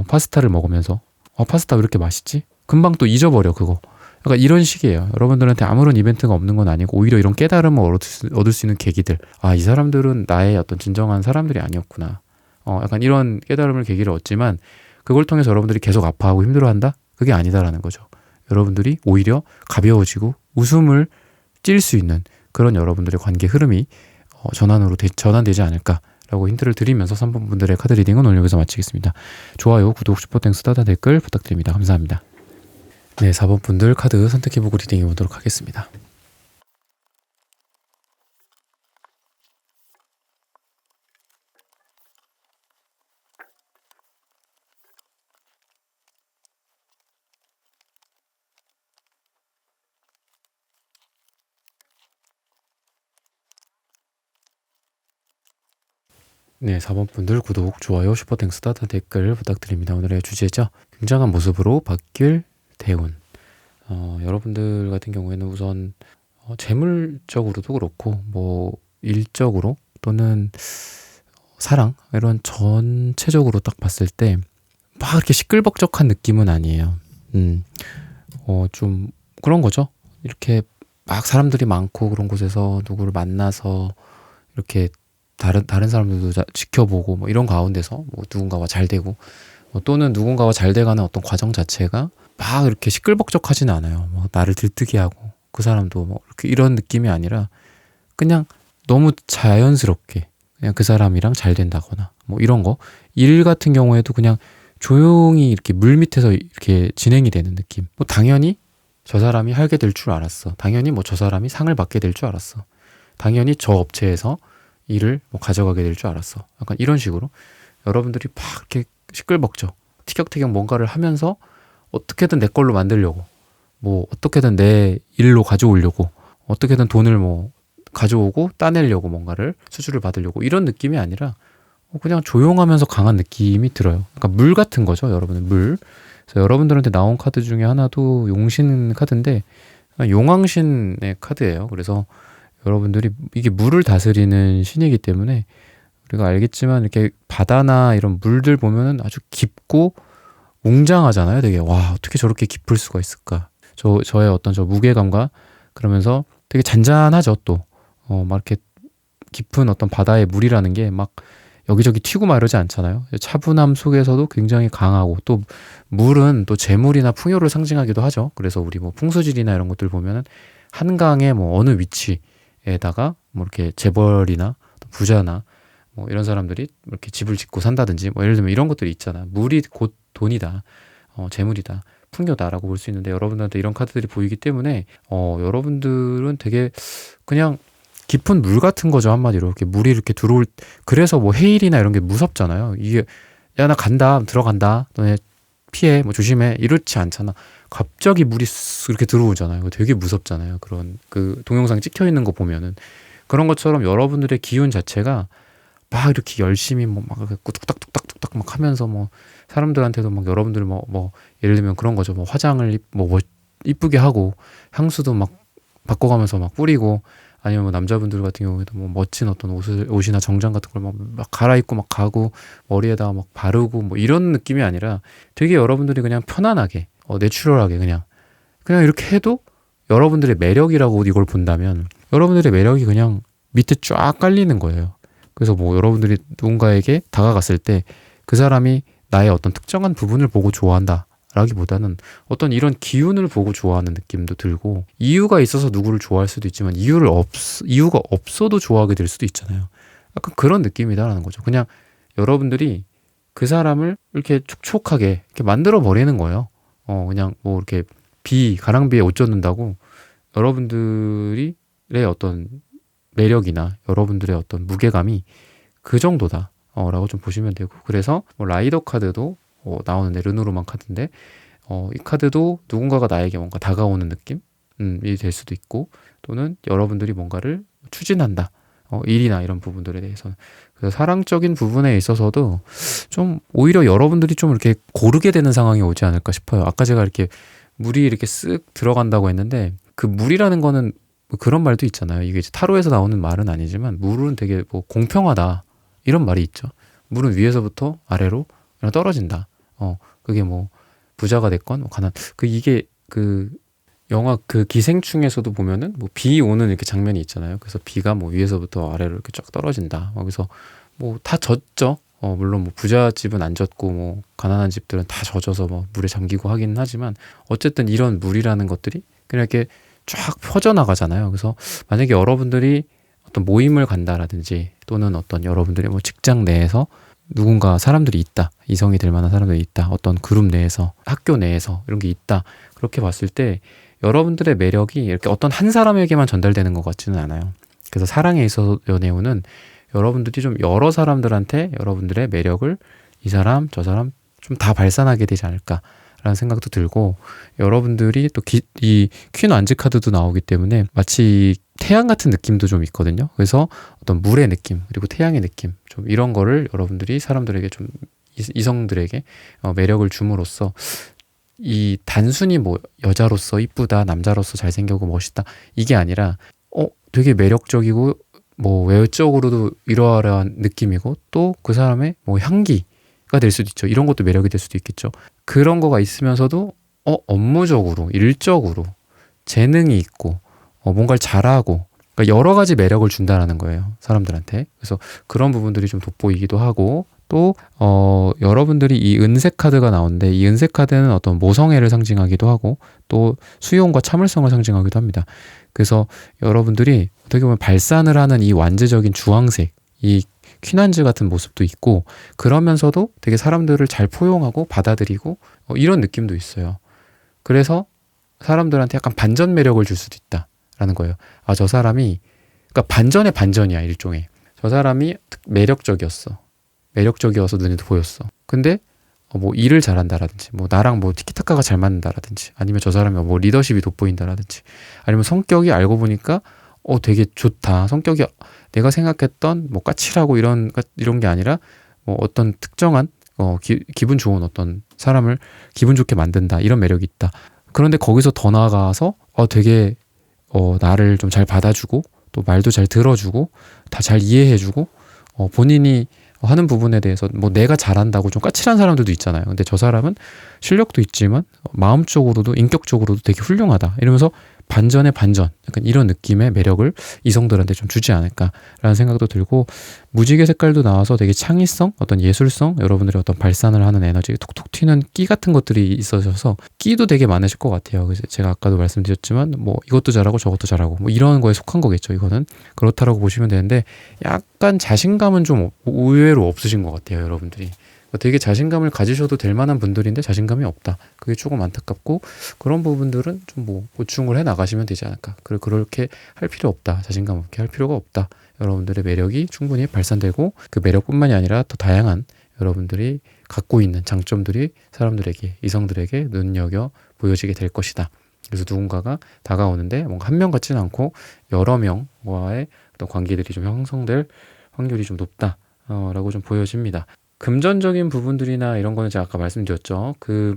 파스타를 먹으면서. 파스타 왜 이렇게 맛있지? 금방 또 잊어버려 그거. 그러니까 이런 식이에요. 여러분들한테 아무런 이벤트가 없는 건 아니고 오히려 이런 깨달음을 얻을 수 있는 계기들. 이 사람들은 나의 어떤 진정한 사람들이 아니었구나. 약간 이런 깨달음을 계기를 얻지만 그걸 통해서 여러분들이 계속 아파하고 힘들어한다? 그게 아니다라는 거죠. 여러분들이 오히려 가벼워지고 웃음을 찔 수 있는 그런 여러분들의 관계 흐름이 전환되지 않을까 라고 힌트를 드리면서 3번 분들의 카드 리딩은 오늘 여기서 마치겠습니다. 좋아요, 구독, 슈퍼땡스, 따다 댓글 부탁드립니다. 감사합니다. 네, 4번 분들 카드 선택해보고 리딩해 보도록 하겠습니다. 네, 4번 분들 구독, 좋아요, 슈퍼땡스, 따다 댓글 부탁드립니다. 오늘의 주제죠. 굉장한 모습으로 바뀔 대운. 여러분들 같은 경우에는 우선 재물적으로도 그렇고 뭐 일적으로 또는 사랑 이런 전체적으로 딱 봤을 때 막 이렇게 시끌벅적한 느낌은 아니에요. 좀 그런 거죠. 이렇게 막 사람들이 많고 그런 곳에서 누구를 만나서 이렇게 다른 사람들도 지켜보고 뭐 이런 가운데서 뭐 누군가와 잘 되고 또는 누군가와 잘 돼가는 어떤 과정 자체가 막 이렇게 시끌벅적하지는 않아요. 뭐 나를 들뜨게 하고 그 사람도 뭐 이렇게 이런 느낌이 아니라 그냥 너무 자연스럽게 그냥 그 사람이랑 잘 된다거나 뭐 이런 거. 일 같은 경우에도 그냥 조용히 이렇게 물 밑에서 이렇게 진행이 되는 느낌. 뭐 당연히 저 사람이 할게 될 줄 알았어. 당연히 뭐 저 사람이 상을 받게 될 줄 알았어. 당연히 저 업체에서 일을 뭐 가져가게 될 줄 알았어. 약간 이런 식으로 여러분들이 막 이렇게 시끌벅적 티격태격 뭔가를 하면서 어떻게든 내 걸로 만들려고 뭐 어떻게든 내 일로 가져오려고 어떻게든 돈을 뭐 가져오고 따내려고 뭔가를 수주를 받으려고 이런 느낌이 아니라 그냥 조용하면서 강한 느낌이 들어요. 그러니까 물 같은 거죠, 여러분은 물. 그래서 여러분들한테 나온 카드 중에 하나도 용신 카드인데 용왕신의 카드예요. 그래서 여러분들이 이게 물을 다스리는 신이기 때문에 우리가 알겠지만 이렇게 바다나 이런 물들 보면은 아주 깊고 웅장하잖아요. 되게 와 어떻게 저렇게 깊을 수가 있을까. 저의 어떤 저 무게감과 그러면서 되게 잔잔하죠 또. 막 이렇게 깊은 어떤 바다의 물이라는 게 막 여기저기 튀고 막 이러지 않잖아요. 차분함 속에서도 굉장히 강하고 또 물은 또 재물이나 풍요를 상징하기도 하죠. 그래서 우리 뭐 풍수지리나 이런 것들 보면은 한강의 뭐 어느 위치에다가 뭐 이렇게 재벌이나 부자나 뭐 이런 사람들이 이렇게 집을 짓고 산다든지 뭐 예를 들면 이런 것들이 있잖아. 물이 곧 돈이다. 재물이다. 풍요다라고 볼 수 있는데 여러분들한테 이런 카드들이 보이기 때문에 여러분들은 되게 그냥 깊은 물 같은 거죠. 한마디로 이렇게 물이 이렇게 들어올 그래서 뭐 해일이나 이런 게 무섭잖아요. 이게 야 나 간다 들어간다 너네 피해 뭐 조심해 이렇지 않잖아. 갑자기 물이 쓱 이렇게 들어오잖아요. 되게 무섭잖아요. 그런 그 동영상 찍혀 있는 거 보면은 그런 것처럼 여러분들의 기운 자체가 막 이렇게 열심히 뭐 막 뚝딱뚝딱뚝딱 막 하면서 뭐 사람들한테도 막 여러분들 뭐 예를 들면 그런 거죠. 뭐 화장을 뭐 이쁘게 하고 향수도 막 바꿔가면서 막 뿌리고 아니면 뭐 남자분들 같은 경우에도 뭐 멋진 어떤 옷이나 정장 같은 걸 막 갈아입고 막 가고 머리에다가 막 바르고 뭐 이런 느낌이 아니라 되게 여러분들이 그냥 편안하게 내추럴하게 그냥 이렇게 해도 여러분들의 매력이라고 이걸 본다면 여러분들의 매력이 그냥 밑에 쫙 깔리는 거예요. 그래서 뭐 여러분들이 누군가에게 다가갔을 때 그 사람이 나의 어떤 특정한 부분을 보고 좋아한다 라기보다는 어떤 이런 기운을 보고 좋아하는 느낌도 들고 이유가 있어서 누구를 좋아할 수도 있지만 이유가 없어도 좋아하게 될 수도 있잖아요. 약간 그런 느낌이다라는 거죠. 그냥 여러분들이 그 사람을 이렇게 촉촉하게 이렇게 만들어 버리는 거예요. 그냥 뭐 이렇게 가랑비에 옷 젖는다고 여러분들의 어떤 매력이나 여러분들의 어떤 무게감이 그 정도다 라고 좀 보시면 되고 그래서 뭐 라이더 카드도 나오는데 르누르만 카드인데 이 카드도 누군가가 나에게 뭔가 다가오는 느낌이 될 수도 있고 또는 여러분들이 뭔가를 추진한다 일이나 이런 부분들에 대해서는 그래서 사랑적인 부분에 있어서도 좀 오히려 여러분들이 좀 이렇게 고르게 되는 상황이 오지 않을까 싶어요. 아까 제가 이렇게 물이 이렇게 쓱 들어간다고 했는데 그 물이라는 거는 뭐 그런 말도 있잖아요. 이게 이제 타로에서 나오는 말은 아니지만 물은 되게 뭐 공평하다 이런 말이 있죠. 물은 위에서부터 아래로 그냥 떨어진다. 그게 뭐 부자가 됐건 뭐 이게 그 영화 그 기생충에서도 보면은 뭐 비 오는 이렇게 장면이 있잖아요. 그래서 비가 뭐 위에서부터 아래로 이렇게 쫙 떨어진다. 그래서 뭐 다 젖죠. 물론 뭐 부자 집은 안 젖고 뭐 가난한 집들은 다 젖어서 뭐 물에 잠기고 하긴 하지만 어쨌든 이런 물이라는 것들이 그냥 이렇게 쫙 퍼져나가잖아요. 그래서 만약에 여러분들이 어떤 모임을 간다라든지 또는 어떤 여러분들의 뭐 직장 내에서 누군가 사람들이 있다. 이성이 될 만한 사람들이 있다. 어떤 그룹 내에서, 학교 내에서 이런 게 있다. 그렇게 봤을 때 여러분들의 매력이 이렇게 어떤 한 사람에게만 전달되는 것 같지는 않아요. 그래서 사랑에 있어서 연애운은 여러분들이 좀 여러 사람들한테 여러분들의 매력을 이 사람, 저 사람 좀 다 발산하게 되지 않을까라는 생각도 들고, 여러분들이 또 이 퀸 완즈 카드도 나오기 때문에 마치 태양 같은 느낌도 좀 있거든요. 그래서 어떤 물의 느낌, 그리고 태양의 느낌, 좀 이런 거를 여러분들이 사람들에게 좀 이성들에게 매력을 줌으로써 이 단순히 뭐 여자로서 이쁘다, 남자로서 잘생기고 멋있다 이게 아니라 되게 매력적이고 뭐 외적으로도 이러한 느낌이고 또 그 사람의 뭐 향기가 될 수도 있죠. 이런 것도 매력이 될 수도 있겠죠. 그런 거가 있으면서도 업무적으로, 일적으로 재능이 있고 뭔가를 잘하고, 그러니까 여러 가지 매력을 준다라는 거예요, 사람들한테. 그래서 그런 부분들이 좀 돋보이기도 하고, 또 여러분들이 이 은색 카드가 나오는데, 이 은색 카드는 어떤 모성애를 상징하기도 하고 또 수용과 참을성을 상징하기도 합니다. 그래서 여러분들이 어떻게 보면 발산을 하는 이 완제적인 주황색, 이 퀸완즈 같은 모습도 있고, 그러면서도 되게 사람들을 잘 포용하고 받아들이고 이런 느낌도 있어요. 그래서 사람들한테 약간 반전 매력을 줄 수도 있다라는 거예요. 저 사람이, 그러니까 반전의 반전이야, 일종의. 저 사람이 매력적이었어. 매력적이어서 눈에 보였어. 근데 뭐 일을 잘한다라든지, 뭐 나랑 뭐 티키타카가 잘 맞는다라든지, 아니면 저 사람이 뭐 리더십이 돋보인다라든지, 아니면 성격이 알고 보니까 되게 좋다. 성격이 내가 생각했던 뭐 까칠하고 이런 게 아니라 뭐 어떤 특정한 기분 좋은 어떤 사람을 기분 좋게 만든다. 이런 매력이 있다. 그런데 거기서 더 나아가서 되게 나를 좀 잘 받아주고 또 말도 잘 들어주고 다 잘 이해해주고 본인이 하는 부분에 대해서 뭐 내가 잘한다고 좀 까칠한 사람들도 있잖아요. 근데 저 사람은 실력도 있지만 마음적으로도 인격적으로도 되게 훌륭하다. 이러면서 반전의 반전, 약간 이런 느낌의 매력을 이성들한테 좀 주지 않을까라는 생각도 들고, 무지개 색깔도 나와서 되게 창의성, 어떤 예술성, 여러분들의 어떤 발산을 하는 에너지, 톡톡 튀는 끼 같은 것들이 있어서 끼도 되게 많으실 것 같아요. 그래서 제가 아까도 말씀드렸지만 뭐 이것도 잘하고 저것도 잘하고 뭐 이런 거에 속한 거겠죠. 이거는 그렇다라고 보시면 되는데, 약간 자신감은 좀 의외로 없으신 것 같아요, 여러분들이. 되게 자신감을 가지셔도 될 만한 분들인데 자신감이 없다. 그게 조금 안타깝고, 그런 부분들은 좀 뭐 보충을 해 나가시면 되지 않을까. 그렇게 할 필요 없다. 자신감 없게 할 필요가 없다. 여러분들의 매력이 충분히 발산되고, 그 매력뿐만이 아니라 더 다양한 여러분들이 갖고 있는 장점들이 사람들에게, 이성들에게 눈여겨 보여지게 될 것이다. 그래서 누군가가 다가오는데 뭔가 한 명 같지는 않고 여러 명과의 어떤 관계들이 좀 형성될 확률이 좀 높다 라고 좀 보여집니다. 금전적인 부분들이나 이런 거는 제가 아까 말씀드렸죠. 그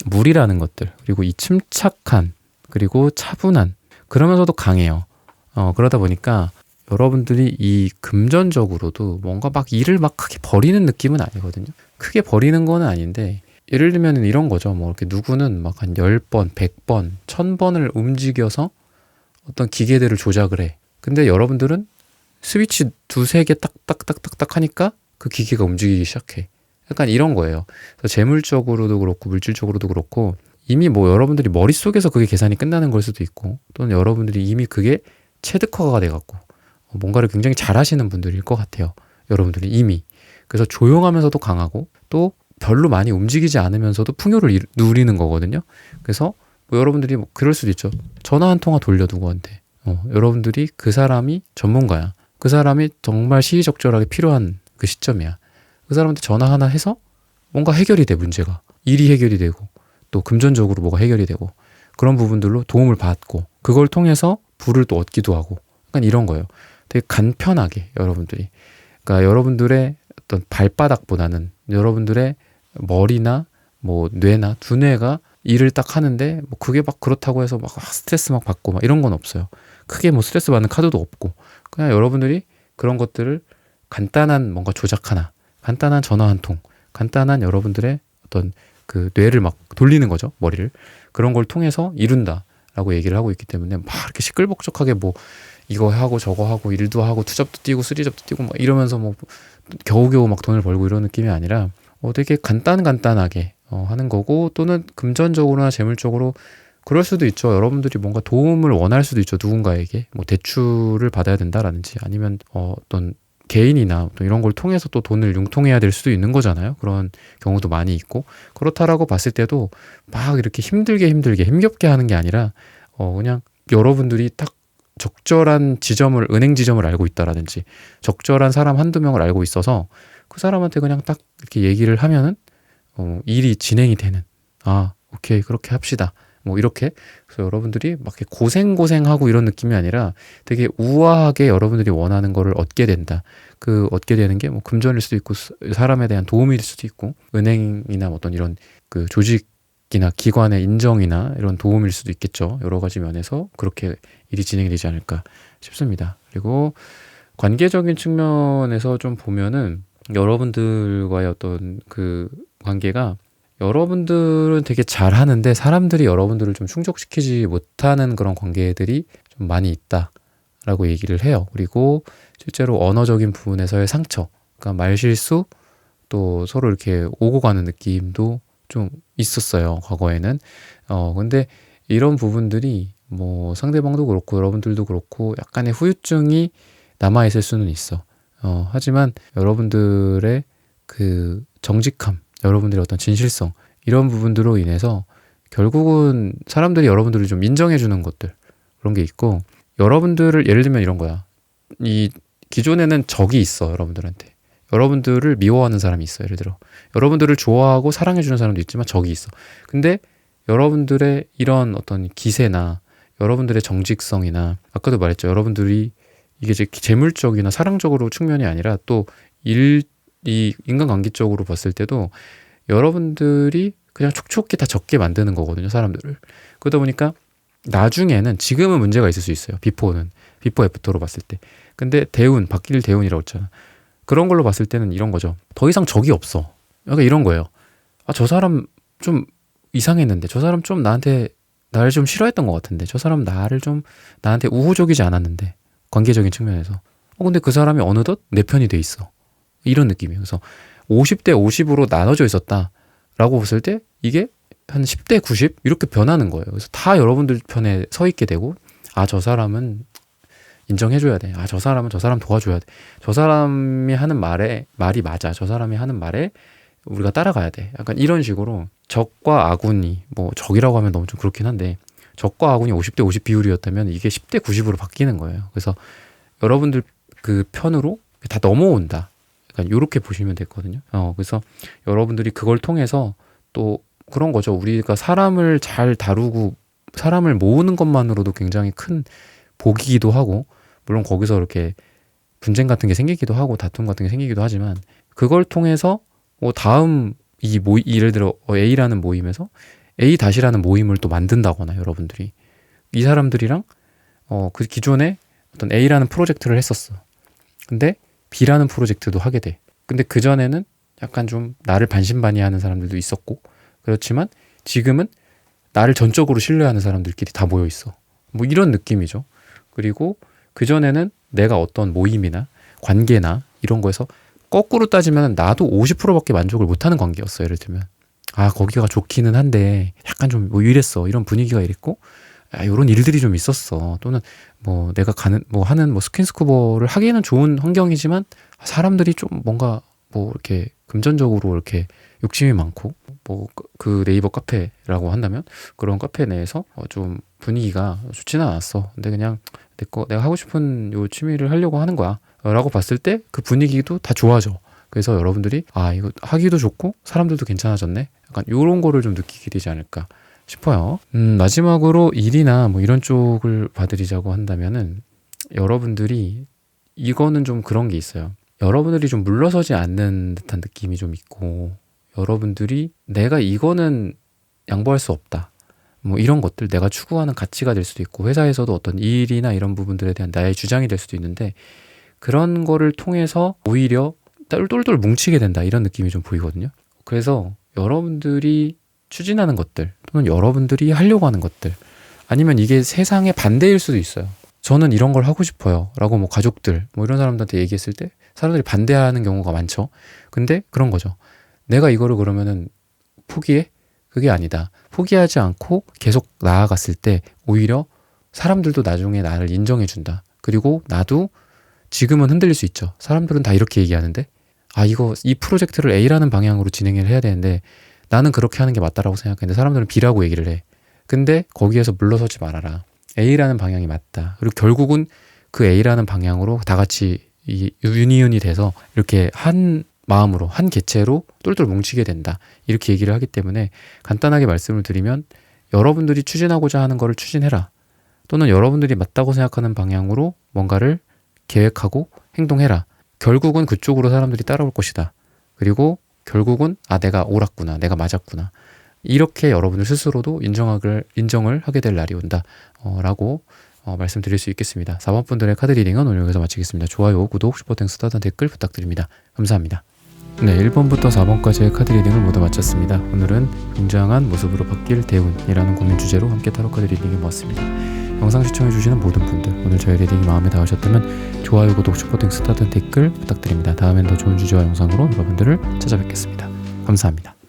물이라는 것들, 그리고 이 침착한, 그리고 차분한, 그러면서도 강해요. 그러다 보니까 여러분들이 이 금전적으로도 뭔가 막 일을 막 크게 버리는 느낌은 아니거든요. 크게 버리는 건 아닌데, 예를 들면 이런 거죠. 뭐 이렇게 누구는 막 한 10번, 100번, 1000번을 움직여서 어떤 기계들을 조작을 해. 근데 여러분들은 스위치 두세 개 딱딱딱딱딱 하니까 그 기계가 움직이기 시작해. 약간 이런 거예요. 그래서 재물적으로도 그렇고 물질적으로도 그렇고, 이미 뭐 여러분들이 머릿속에서 그게 계산이 끝나는 걸 수도 있고, 또는 여러분들이 이미 그게 체득화가 돼갖고 뭔가를 굉장히 잘하시는 분들일 것 같아요, 여러분들이 이미. 그래서 조용하면서도 강하고 또 별로 많이 움직이지 않으면서도 풍요를 누리는 거거든요. 그래서 뭐 여러분들이 뭐 그럴 수도 있죠. 전화 한 통화 돌려 누구한테. 여러분들이 그 사람이 전문가야. 그 사람이 정말 시의적절하게 필요한 그 시점이야. 그 사람한테 전화 하나 해서 뭔가 해결이 돼, 문제가. 일이 해결이 되고 또 금전적으로 뭐가 해결이 되고, 그런 부분들로 도움을 받고, 그걸 통해서 부를 또 얻기도 하고, 약간 이런 거예요. 되게 간편하게 여러분들이, 그러니까 여러분들의 어떤 발바닥보다는 여러분들의 머리나 뭐 뇌나 두뇌가 일을 딱 하는데, 뭐 그게 막 그렇다고 해서 막 스트레스 막 받고 막 이런 건 없어요. 크게 뭐 스트레스 받는 카드도 없고, 그냥 여러분들이 그런 것들을 간단한 뭔가 조작 하나, 간단한 전화 한 통, 간단한 여러분들의 어떤 그 뇌를 막 돌리는 거죠, 머리를. 그런 걸 통해서 이룬다라고 얘기를 하고 있기 때문에, 막 이렇게 시끌벅적하게 뭐 이거 하고 저거 하고 일도 하고 투잡도 뛰고 쓰리잡도 뛰고 막 이러면서 뭐 겨우겨우 막 돈을 벌고 이런 느낌이 아니라 되게 간단하게 하는 거고, 또는 금전적으로나 재물적으로 그럴 수도 있죠. 여러분들이 뭔가 도움을 원할 수도 있죠. 누군가에게 뭐 대출을 받아야 된다라든지, 아니면 어떤 개인이나 또 이런 걸 통해서 또 돈을 융통해야 될 수도 있는 거잖아요. 그런 경우도 많이 있고 그렇다라고 봤을 때도 막 이렇게 힘들게 힘겹게 하는 게 아니라 그냥 여러분들이 딱 적절한 지점을 은행 지점을 알고 있다라든지 적절한 사람 한두 명을 알고 있어서 그 사람한테 그냥 딱 이렇게 얘기를 하면은 일이 진행이 되는 오케이 그렇게 합시다. 뭐 이렇게 그래서 여러분들이 막 이렇게 고생하고 이런 느낌이 아니라 되게 우아하게 여러분들이 원하는 거를 얻게 된다. 그 얻게 되는 게 뭐 금전일 수도 있고 사람에 대한 도움일 수도 있고 은행이나 어떤 이런 그 조직이나 기관의 인정이나 이런 도움일 수도 있겠죠. 여러 가지 면에서 그렇게 일이 진행이 되지 않을까 싶습니다. 그리고 관계적인 측면에서 좀 보면은 여러분들과의 어떤 그 관계가 여러분들은 되게 잘하는데 사람들이 여러분들을 좀 충족시키지 못하는 그런 관계들이 좀 많이 있다라고 얘기를 해요. 그리고 실제로 언어적인 부분에서의 상처, 그러니까 말실수, 또 서로 이렇게 오고 가는 느낌도 좀 있었어요, 과거에는. 근데 이런 부분들이 뭐 상대방도 그렇고 여러분들도 그렇고 약간의 후유증이 남아있을 수는 있어. 하지만 여러분들의 그 정직함, 여러분들의 어떤 진실성 이런 부분들로 인해서 결국은 사람들이 여러분들을 좀 인정해주는 것들 그런 게 있고 여러분들을 예를 들면 이런 거야. 이 기존에는 적이 있어 여러분들한테. 여러분들을 미워하는 사람이 있어. 예를 들어 여러분들을 좋아하고 사랑해주는 사람도 있지만 적이 있어. 근데 여러분들의 이런 어떤 기세나 여러분들의 정직성이나 아까도 말했죠. 여러분들이 이게 이제 재물적이나 사랑적으로 측면이 아니라 또 이 인간관계적으로 봤을 때도 여러분들이 그냥 촉촉히 다 적게 만드는 거거든요, 사람들을. 그러다 보니까 나중에는 지금은 문제가 있을 수 있어요. 비포 애프터로 봤을 때. 근데 바뀔 대운이라고 했잖아. 그런 걸로 봤을 때는 이런 거죠. 더 이상 적이 없어. 약간 이런 거예요. 저 사람 좀 이상했는데, 저 사람 좀 나를 좀 싫어했던 것 같은데, 저 사람 나한테 우호적이지 않았는데, 관계적인 측면에서. 근데 그 사람이 어느덧 내 편이 돼 있어. 이런 느낌이에요. 그래서 50대 50으로 나눠져 있었다라고 봤을 때 이게 한 10대 90 이렇게 변하는 거예요. 그래서 다 여러분들 편에 서 있게 되고 저 사람은 인정해줘야 돼. 저 사람은 저 사람 도와줘야 돼. 저 사람이 하는 말이 맞아. 저 사람이 하는 말에 우리가 따라가야 돼. 약간 이런 식으로 적과 아군이 뭐 적이라고 하면 너무 좀 그렇긴 한데 적과 아군이 50대 50 비율이었다면 이게 10대 90으로 바뀌는 거예요. 그래서 여러분들 그 편으로 다 넘어온다. 약간 이렇게 보시면 됐거든요. 그래서 여러분들이 그걸 통해서 또 그런 거죠. 우리가 사람을 잘 다루고 사람을 모으는 것만으로도 굉장히 큰 복이기도 하고 물론 거기서 이렇게 분쟁 같은 게 생기기도 하고 다툼 같은 게 생기기도 하지만 그걸 통해서 다음 예를 들어 A라는 모임에서 A-라는 모임을 또 만든다거나 여러분들이 이 사람들이랑 그 기존에 어떤 A라는 프로젝트를 했었어. 근데 B라는 프로젝트도 하게 돼. 근데 그전에는 약간 좀 나를 반신반의하는 사람들도 있었고 그렇지만 지금은 나를 전적으로 신뢰하는 사람들끼리 다 모여 있어. 뭐 이런 느낌이죠. 그리고 그전에는 내가 어떤 모임이나 관계나 이런 거에서 거꾸로 따지면 나도 50%밖에 만족을 못하는 관계였어. 예를 들면 거기가 좋기는 한데 약간 좀 뭐 이랬어. 이런 분위기가 이랬고 이런 일들이 좀 있었어. 또는 뭐 내가 하는 스킨스쿠버를 하기에는 좋은 환경이지만 사람들이 좀 뭔가 뭐 이렇게 금전적으로 이렇게 욕심이 많고 뭐 그 네이버 카페라고 한다면 그런 카페 내에서 좀 분위기가 좋지는 않았어. 근데 그냥 내가 하고 싶은 요 취미를 하려고 하는 거야 라고 봤을 때 그 분위기도 다 좋아져. 그래서 여러분들이 이거 하기도 좋고 사람들도 괜찮아졌네. 약간 요런 거를 좀 느끼게 되지 않을까 싶어요. 마지막으로 일이나 뭐 이런 쪽을 봐드리자고 한다면은 여러분들이 이거는 좀 그런 게 있어요. 여러분들이 좀 물러서지 않는 듯한 느낌이 좀 있고 여러분들이 내가 이거는 양보할 수 없다. 뭐 이런 것들 내가 추구하는 가치가 될 수도 있고 회사에서도 어떤 일이나 이런 부분들에 대한 나의 주장이 될 수도 있는데 그런 거를 통해서 오히려 똘똘 뭉치게 된다 이런 느낌이 좀 보이거든요. 그래서 여러분들이 추진하는 것들 또는 여러분들이 하려고 하는 것들 아니면 이게 세상의 반대일 수도 있어요. 저는 이런 걸 하고 싶어요 라고 뭐 가족들 뭐 이런 사람들한테 얘기했을 때 사람들이 반대하는 경우가 많죠. 근데 그런 거죠. 내가 이거를 그러면은 포기해? 그게 아니다. 포기하지 않고 계속 나아갔을 때 오히려 사람들도 나중에 나를 인정해 준다. 그리고 나도 지금은 흔들릴 수 있죠. 사람들은 다 이렇게 얘기하는데 이 프로젝트를 A라는 방향으로 진행을 해야 되는데 나는 그렇게 하는 게 맞다라고 생각했는데 사람들은 B라고 얘기를 해. 근데 거기에서 물러서지 말아라. A라는 방향이 맞다. 그리고 결국은 그 A라는 방향으로 다 같이 이 유니온이 돼서 이렇게 한 마음으로 한 개체로 똘똘 뭉치게 된다. 이렇게 얘기를 하기 때문에 간단하게 말씀을 드리면 여러분들이 추진하고자 하는 거를 추진해라. 또는 여러분들이 맞다고 생각하는 방향으로 뭔가를 계획하고 행동해라. 결국은 그쪽으로 사람들이 따라올 것이다. 그리고 결국은 내가 옳았구나. 내가 맞았구나. 이렇게 여러분들 스스로도 인정을 하게 될 날이 온다. 라고 말씀드릴 수 있겠습니다. 4번 분들의 카드 리딩은 오늘 여기서 마치겠습니다. 좋아요, 구독, 슈퍼땡스, 따단 댓글 부탁드립니다. 감사합니다. 네, 1번부터 4번까지의 카드 리딩을 모두 마쳤습니다. 오늘은 굉장한 모습으로 바뀔 대운이라는 고민 주제로 함께 타로 카드 리딩해 보았습니다. 영상 시청해주시는 모든 분들, 오늘 저의 리딩이 마음에 닿으셨다면 좋아요, 구독, 슈퍼땡스, 따단 댓글 부탁드립니다. 다음엔 더 좋은 주제와 영상으로 여러분들을 찾아뵙겠습니다. 감사합니다.